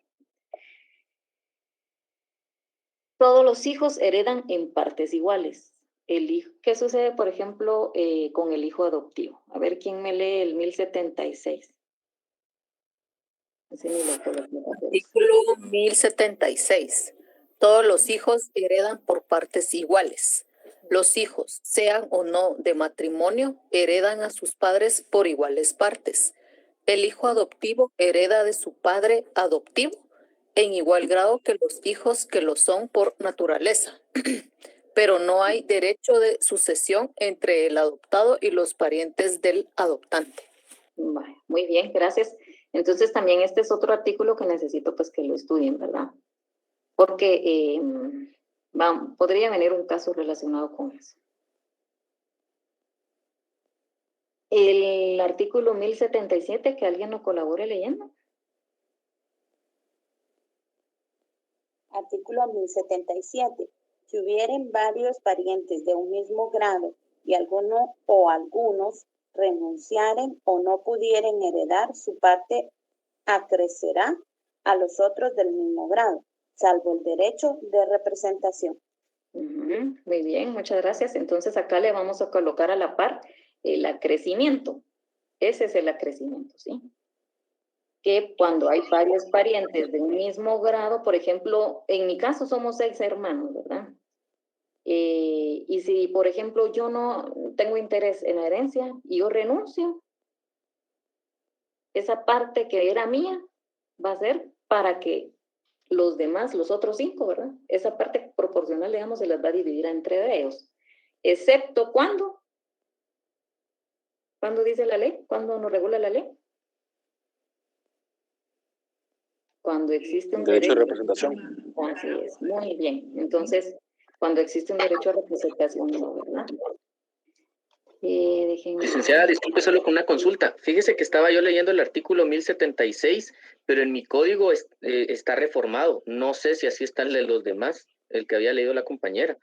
Todos los hijos heredan en partes iguales. ¿Qué sucede, por ejemplo, con el hijo adoptivo? A ver, ¿quién me lee el 1076? Artículo 1076. Todos los hijos heredan por partes iguales. Los hijos, sean o no de matrimonio, heredan a sus padres por iguales partes. El hijo adoptivo hereda de su padre adoptivo en igual grado que los hijos que lo son por naturaleza. Pero no hay derecho de sucesión entre el adoptado y los parientes del adoptante. Muy bien, gracias. Entonces también este es otro artículo que necesito pues que lo estudien, ¿verdad? Porque podría venir un caso relacionado con eso. El artículo 1077, que alguien nos colabore leyendo. Artículo 1077. Si hubieren varios parientes de un mismo grado y alguno o algunos renunciaren o no pudieren heredar, su parte acrecerá a los otros del mismo grado, salvo el derecho de representación. Muy bien, muchas gracias. Entonces acá le vamos a colocar a la par el acrecimiento. Ese es el acrecimiento, ¿sí? Que cuando hay varios parientes de un mismo grado, por ejemplo, en mi caso somos 6 hermanos, ¿verdad? Y si, por ejemplo, yo no tengo interés en la herencia y yo renuncio, esa parte que era mía va a ser para que los demás, los otros 5, ¿verdad? Esa parte proporcional, digamos, se las va a dividir entre ellos. Excepto cuando. ¿Cuándo dice la ley? ¿Cuándo nos regula la ley? Cuando existe un Derecho de representación. Así es, muy bien. Entonces, cuando existe un derecho a representación, no, ¿verdad? Licenciada, disculpe solo con una consulta. Fíjese que estaba yo leyendo el artículo 1076, pero en mi código está reformado. No sé si así está el de los demás, el que había leído la compañera,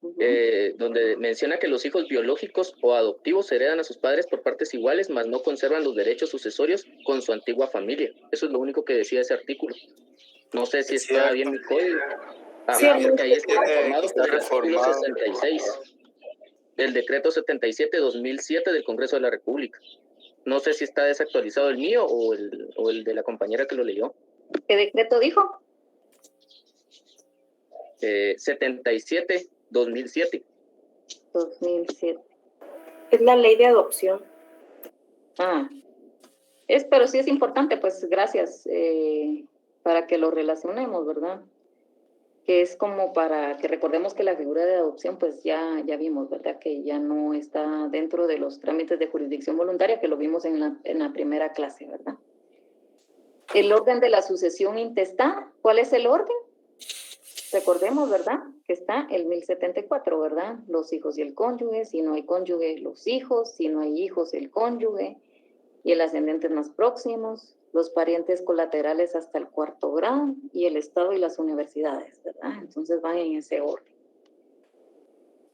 donde menciona que los hijos biológicos o adoptivos heredan a sus padres por partes iguales, mas no conservan los derechos sucesorios con su antigua familia. Eso es lo único que decía ese artículo. No sé si está bien mi código. Porque ahí está reformado por el artículo 66. El decreto 77-2007 del Congreso de la República. No sé si está desactualizado el mío o el de la compañera que lo leyó. ¿Qué decreto dijo? 77-2007. 2007. Es la ley de adopción. Pero sí es importante, pues gracias, para que lo relacionemos, ¿verdad? Que es como para que recordemos que la figura de adopción, pues ya vimos, ¿verdad? Que ya no está dentro de los trámites de jurisdicción voluntaria, que lo vimos en la primera clase, ¿verdad? El orden de la sucesión intestada, ¿cuál es el orden? Recordemos, ¿verdad? Que está el 1074, ¿verdad? Los hijos y el cónyuge, si no hay cónyuge, los hijos, si no hay hijos, el cónyuge, y el ascendente más próximos, los parientes colaterales hasta el 4º grado, y el Estado y las universidades, ¿verdad? Entonces van en ese orden.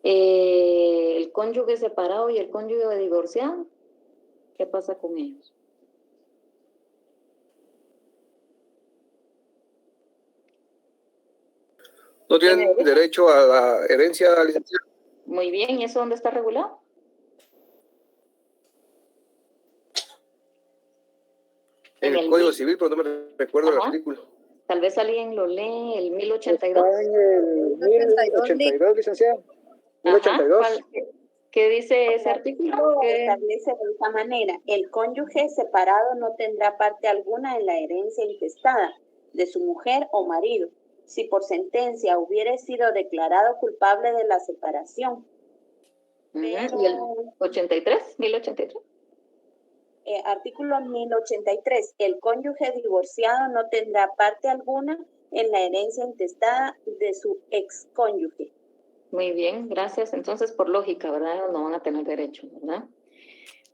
El cónyuge separado y el cónyuge divorciado, ¿qué pasa con ellos? No tienen derecho a la herencia, licenciada. Muy bien, ¿y eso dónde está regulado? En el Código Civil, pero no me recuerdo el artículo. Tal vez alguien lo lee, el 1082. Está en el 1082, licenciada. 1082. ¿Qué dice ese artículo? Establece de esta manera: el cónyuge separado no tendrá parte alguna en la herencia intestada de su mujer o marido, si por sentencia hubiere sido declarado culpable de la separación. ¿Y el 83? 1083. Artículo 1083. El cónyuge divorciado no tendrá parte alguna en la herencia intestada de su excónyuge. Muy bien, gracias. Entonces, por lógica, ¿verdad? No van a tener derecho, ¿verdad?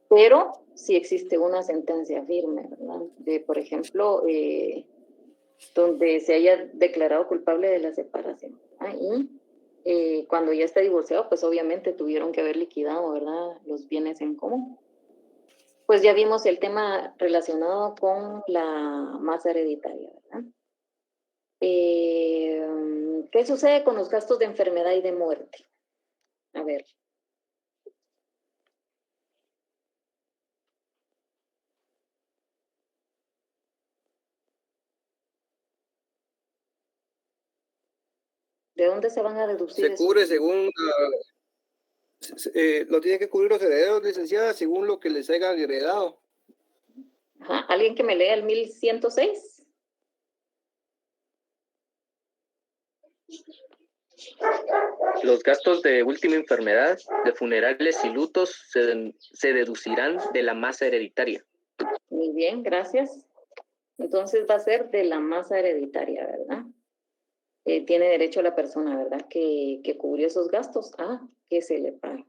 Pero si existe una sentencia firme, ¿verdad? De, por ejemplo, donde se haya declarado culpable de la separación. Y cuando ya está divorciado, pues obviamente tuvieron que haber liquidado, ¿verdad? Los bienes en común. Pues ya vimos el tema relacionado con la masa hereditaria, ¿verdad? ¿Qué sucede con los gastos de enfermedad y de muerte? A ver. ¿De dónde se van a deducir? Se cubre según, lo tienen que cubrir los herederos, licenciada, según lo que les hayan heredado. ¿Alguien que me lea el 1106? Los gastos de última enfermedad, de funerales y lutos se deducirán de la masa hereditaria. Muy bien, gracias. Entonces va a ser de la masa hereditaria, ¿verdad? Tiene derecho la persona, ¿verdad? Que cubrió esos gastos que se le pague.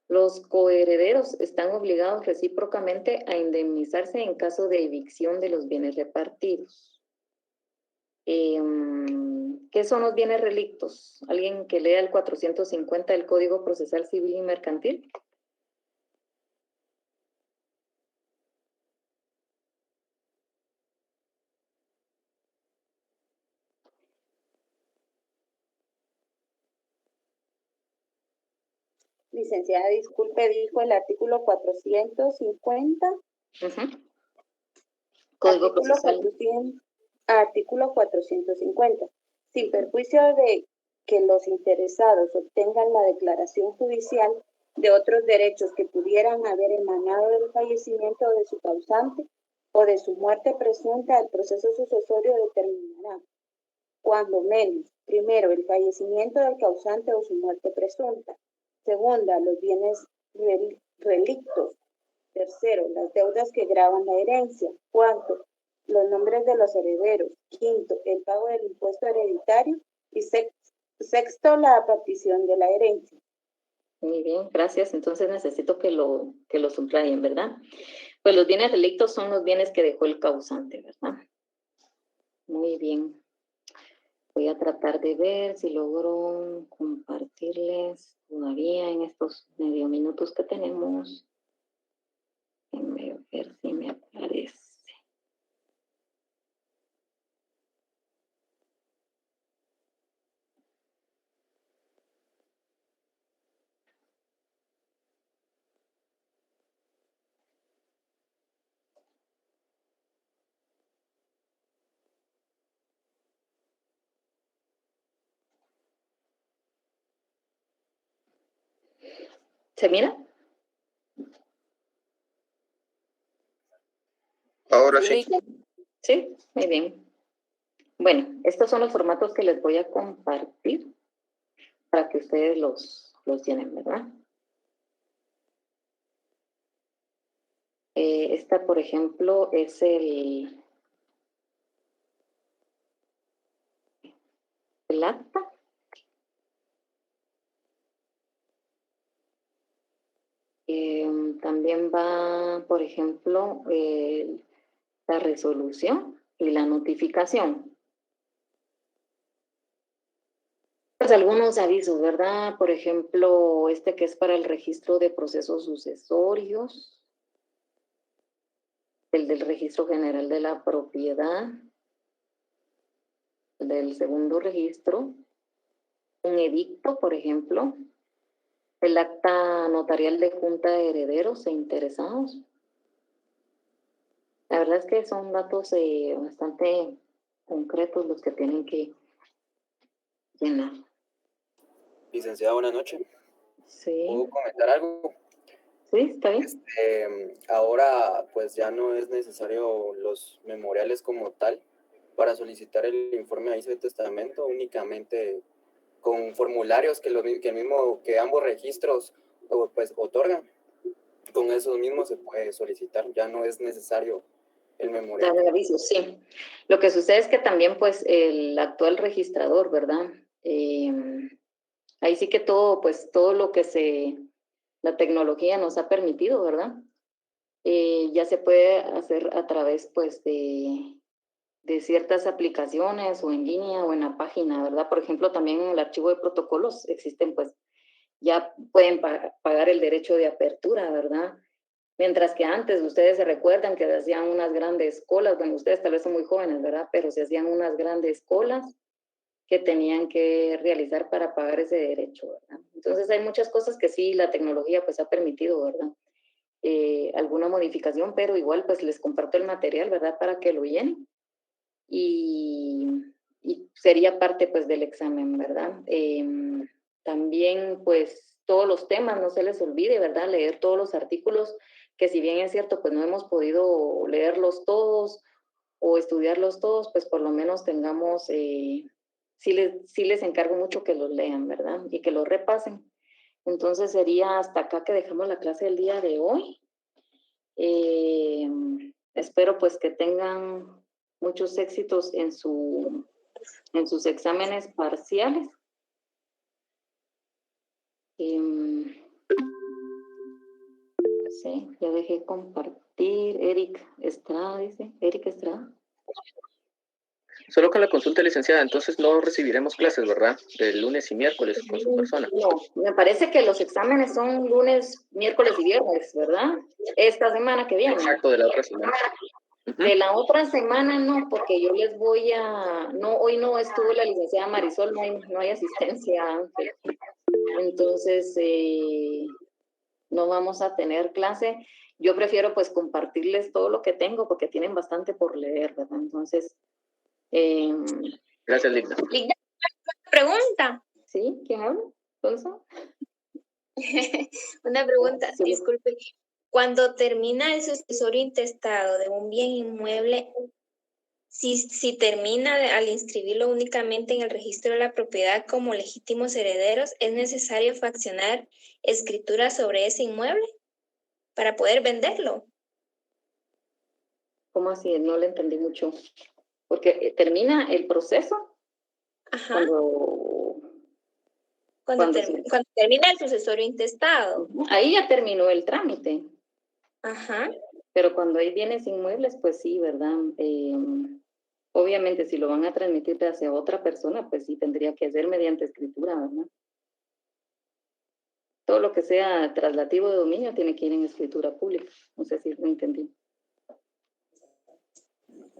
Los coherederos están obligados recíprocamente a indemnizarse en caso de evicción de los bienes repartidos. ¿Qué son los bienes relictos? ¿Alguien que lea el 450 del Código Procesal Civil y Mercantil? Licenciada, disculpe, dijo el artículo 450. Código Procesal. Artículo 450. Sin perjuicio de que los interesados obtengan la declaración judicial de otros derechos que pudieran haber emanado del fallecimiento de su causante o de su muerte presunta, el proceso sucesorio determinará, cuando menos, primero, el fallecimiento del causante o su muerte presunta; segunda, los bienes relictos; tercero, las deudas que gravan la herencia; cuarto, los nombres de los herederos; quinto, el pago del impuesto hereditario; y sexto, la partición de la herencia. Muy bien, gracias. Entonces necesito que lo subrayen, ¿verdad? Pues los bienes relictos son los bienes que dejó el causante, ¿verdad? Muy bien. Voy a tratar de ver si logro compartirles todavía en estos medio minutos que tenemos. Déjenme ver si me aparece. ¿Se mira? Ahora sí. Sí, muy bien. Bueno, estos son los formatos que les voy a compartir para que ustedes los tienen, ¿verdad? Esta, por ejemplo, es el acta. También va, por ejemplo, la resolución y la notificación. Pues algunos avisos, ¿verdad? Por ejemplo, este que es para el registro de procesos sucesorios, el del registro general de la propiedad, el del segundo registro, un edicto, por ejemplo, el acta notarial de junta de herederos e interesados. La verdad es que son datos bastante concretos los que tienen que llenar. Licenciada, buenas noches. Sí. ¿Puedo comentar algo? Sí, está bien. Ahora, pues ya no es necesario los memoriales como tal para solicitar el informe de testamento, únicamente con formularios que ambos registros pues otorgan. Con esos mismos se puede solicitar, ya no es necesario el memorial. Dar aviso, sí. Lo que sucede es que también, pues, el actual registrador, ¿verdad? Ahí sí que todo, pues, todo lo que la tecnología nos ha permitido, ¿verdad? Ya se puede hacer a través, pues, de ciertas aplicaciones o en línea o en la página, ¿verdad? Por ejemplo, también en el archivo de protocolos existen, pues, ya pueden pagar el derecho de apertura, ¿verdad? Mientras que antes, ustedes se recuerdan que se hacían unas grandes colas, bueno, ustedes tal vez son muy jóvenes, ¿verdad? Pero se hacían unas grandes colas que tenían que realizar para pagar ese derecho, ¿verdad? Entonces hay muchas cosas que sí la tecnología pues ha permitido, ¿verdad? Alguna modificación, pero igual pues les comparto el material, ¿verdad? Para que lo llenen y sería parte pues del examen, ¿verdad? También pues todos los temas, no se les olvide, ¿verdad? Leer todos los artículos, que si bien es cierto, pues no hemos podido leerlos todos o estudiarlos todos, pues por lo menos tengamos, sí les encargo mucho que los lean, ¿verdad? Y que los repasen. Entonces sería hasta acá que dejamos la clase del día de hoy. Espero pues que tengan muchos éxitos en sus exámenes parciales. Sí, ya dejé compartir. Eric Estrada, dice. Eric Estrada. Solo con la consulta, licenciada, entonces no recibiremos clases, ¿verdad? El lunes y miércoles con su persona. No, me parece que los exámenes son lunes, miércoles y viernes, ¿verdad? Esta semana que viene. Exacto, de la otra semana. De la otra semana no, porque yo les voy a... No, hoy no estuvo la licenciada Marisol, no hay asistencia. Entonces, no vamos a tener clase. Yo prefiero pues compartirles todo lo que tengo porque tienen bastante por leer, ¿verdad? Entonces... Gracias, Ligna. Ligna, pregunta. ¿Sí? ¿Quién habla? ¿Entonces? Una pregunta, Sí. disculpe. Cuando termina el sucesorio intestado de un bien inmueble, si termina al inscribirlo únicamente en el registro de la propiedad como legítimos herederos, ¿es necesario fraccionar escritura sobre ese inmueble para poder venderlo? ¿Cómo así? No le entendí mucho. Porque termina el proceso. Ajá. Cuando termina el sucesorio intestado. Ahí ya terminó el trámite. Ajá. Pero cuando hay bienes inmuebles, pues sí, ¿verdad? Obviamente, si lo van a transmitir hacia otra persona, pues sí, tendría que ser mediante escritura, ¿verdad? Todo lo que sea traslativo de dominio tiene que ir en escritura pública. No sé si lo entendí.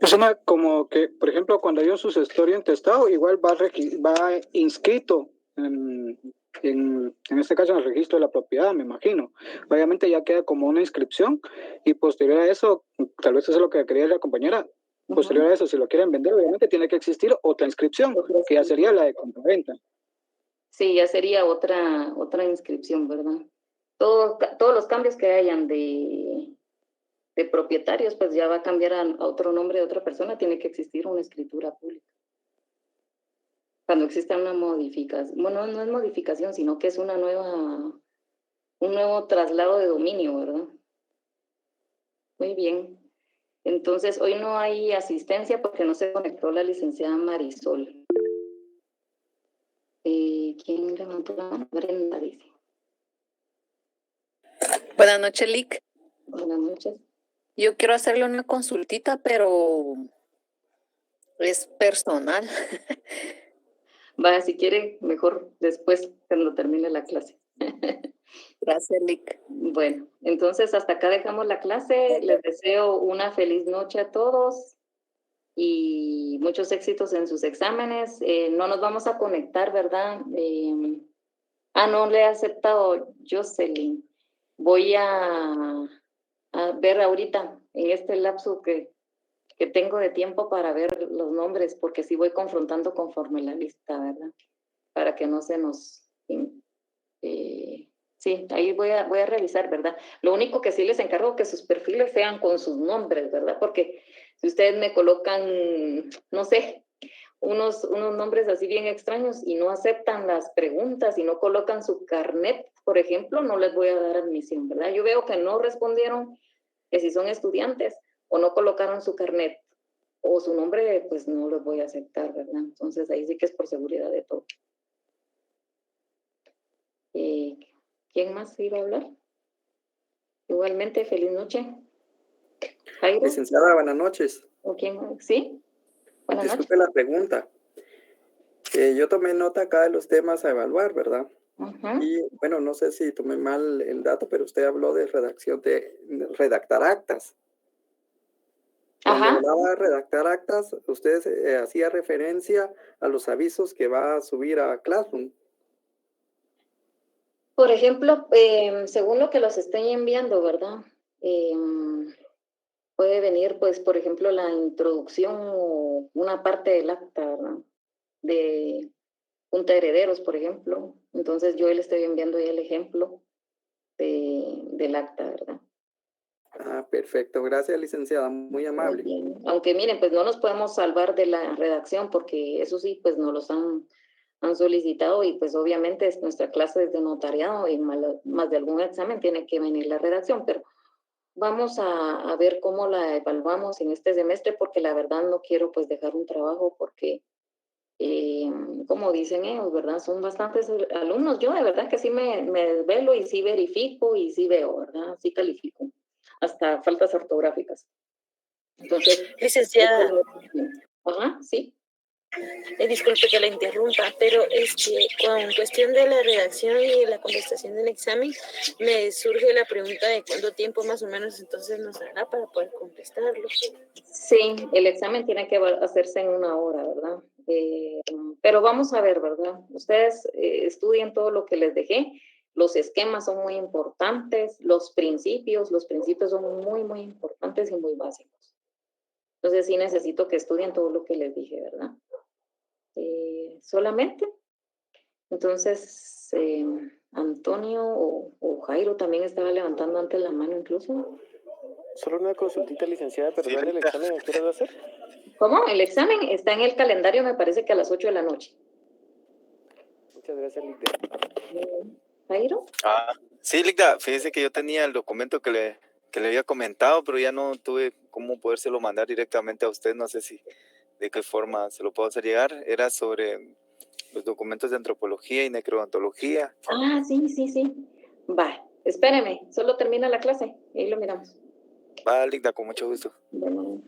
Es una como que, por ejemplo, cuando hay un sucesorio intestado, igual va inscrito en este caso en el registro de la propiedad, me imagino. Obviamente ya queda como una inscripción y posterior a eso, tal vez eso es lo que quería la compañera, posterior a eso, si lo quieren vender, obviamente tiene que existir otra inscripción, que ya sería la de compraventa. Sí, ya sería otra inscripción, ¿verdad? todos los cambios que hayan de propietarios, pues ya va a cambiar a otro nombre de otra persona, tiene que existir una escritura pública. Cuando exista una modificación, bueno, no es modificación, sino que es un nuevo traslado de dominio, ¿verdad? Muy bien. Entonces, hoy no hay asistencia porque no se conectó la licenciada Marisol. ¿Quién levantó la mano? Brenda dice. Buenas noches, Lic. Buenas noches. Yo quiero hacerle una consultita, pero es personal. Va, si quiere, mejor después, cuando termine la clase. Gracias, Lic. Bueno, entonces hasta acá dejamos la clase. Les deseo una feliz noche a todos y muchos éxitos en sus exámenes. No nos vamos a conectar, ¿verdad? No le he aceptado Jocelyn. Voy a ver ahorita, en este lapso que tengo de tiempo para ver los nombres, porque sí voy confrontando conforme la lista, ¿verdad? Para que no se nos... sí, ahí voy a revisar, ¿verdad? Lo único que sí les encargo que sus perfiles sean con sus nombres, ¿verdad? Porque si ustedes me colocan, no sé, unos nombres así bien extraños y no aceptan las preguntas y no colocan su carnet, por ejemplo, no les voy a dar admisión, ¿verdad? Yo veo que no respondieron, que si son estudiantes o no colocaron su carnet o su nombre, pues no los voy a aceptar, ¿verdad? Entonces ahí sí que es por seguridad de todo. ¿Quién más iba a hablar? Igualmente, feliz noche. Jairo. Licenciada, buenas noches. ¿O quién? ¿Sí? Buenas Disculpe noches. la pregunta. Yo tomé nota acá de los temas a evaluar, ¿verdad? Y bueno, no sé si tomé mal el dato, pero usted habló de redactar actas. Cuando hablaba de redactar actas, usted hacía referencia a los avisos que va a subir a Classroom. Por ejemplo, según lo que los estén enviando, ¿verdad? Puede venir, pues, por ejemplo, la introducción o una parte del acta, ¿verdad? De Junta de Herederos, por ejemplo. Entonces, yo le estoy enviando ya el ejemplo del acta, ¿verdad? Perfecto. Gracias, licenciada. Muy amable. Muy bien. Aunque miren, pues no nos podemos salvar de la redacción porque eso sí, pues nos los han solicitado y pues obviamente es nuestra clase es de notariado y más de algún examen tiene que venir la redacción, pero vamos a ver cómo la evaluamos en este semestre porque la verdad no quiero pues dejar un trabajo porque como dicen ellos, ¿verdad? Son bastantes alumnos. Yo de verdad que sí me desvelo y sí verifico y sí veo, ¿verdad? Sí califico. Hasta faltas ortográficas. Entonces, licenciada. Sí. Disculpe que la interrumpa, pero con cuestión de la redacción y la contestación del examen, me surge la pregunta de cuánto tiempo más o menos entonces nos dará para poder contestarlo. Sí, el examen tiene que hacerse en 1 hora, ¿verdad? Pero vamos a ver, ¿verdad? Ustedes estudien todo lo que les dejé. Los esquemas son muy importantes, los principios son muy, muy importantes y muy básicos. Entonces sí necesito que estudien todo lo que les dije, ¿verdad? Solamente. Entonces, Antonio o Jairo también estaba levantando antes la mano incluso. Solo una consultita, licenciada, perdón, ¿el examen a qué hora va a ser? ¿Cómo? El examen está en el calendario, me parece que a las 8 de la noche. Muchas gracias, Licda. ¿Jairo? Sí, Licda, fíjese que yo tenía el documento que le había comentado, pero ya no tuve cómo podérselo mandar directamente a usted, no sé si de qué forma se lo puedo hacer llegar. Era sobre los documentos de antropología y necroantología. Sí. Va, espéreme, solo termina la clase y ahí lo miramos. Va, Licda, con mucho gusto. Bueno,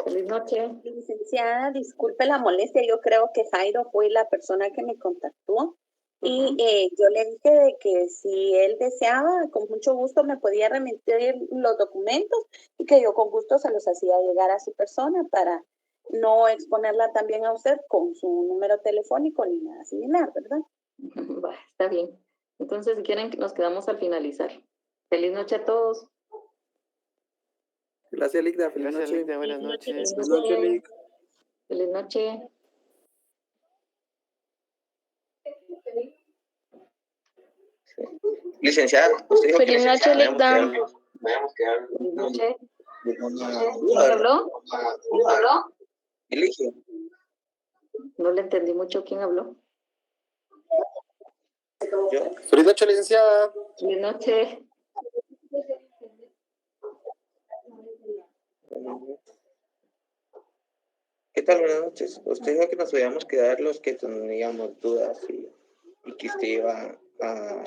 feliz noche. Licenciada, disculpe la molestia, yo creo que Jairo fue la persona que me contactó y yo le dije de que si él deseaba, con mucho gusto me podía remitir los documentos y que yo con gusto se los hacía llegar a su persona para no exponerla también a usted con su número telefónico ni nada similar, ¿verdad? Va, está bien. Entonces, si quieren, nos quedamos al finalizar. Feliz noche a todos. Gracias, Licda. Feliz noche. Licda. Buenas noches. Feliz noche, Lic. Feliz noche. Licenciada, usted dijo que Feliz noche, Ligda. ¿Quién habló? Elige. No le entendí mucho quién habló. ¿Yo? Feliz noche, licenciada. Feliz noche. ¿Qué tal? Buenas noches. Usted dijo que nos podíamos quedar los que teníamos dudas y que usted iba a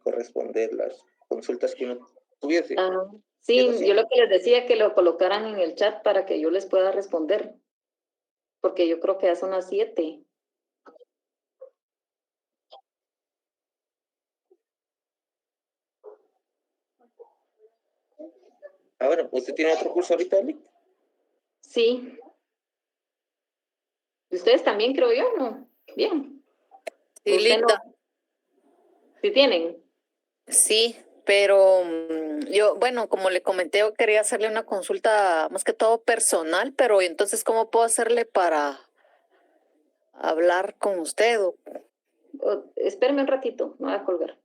corresponder las consultas que uno tuviese. Sí, yo lo que les decía es que lo colocaran en el chat para que yo les pueda responder, porque yo creo que ya son las 7. Bueno, ¿usted tiene otro curso ahorita, Eli? Sí. ¿Ustedes también, creo yo, no? Bien. Sí, Ligda. No. ¿Sí tienen? Sí, pero yo, bueno, como le comenté, yo quería hacerle una consulta más que todo personal, pero entonces, ¿cómo puedo hacerle para hablar con usted? Espérame un ratito, no voy a colgar.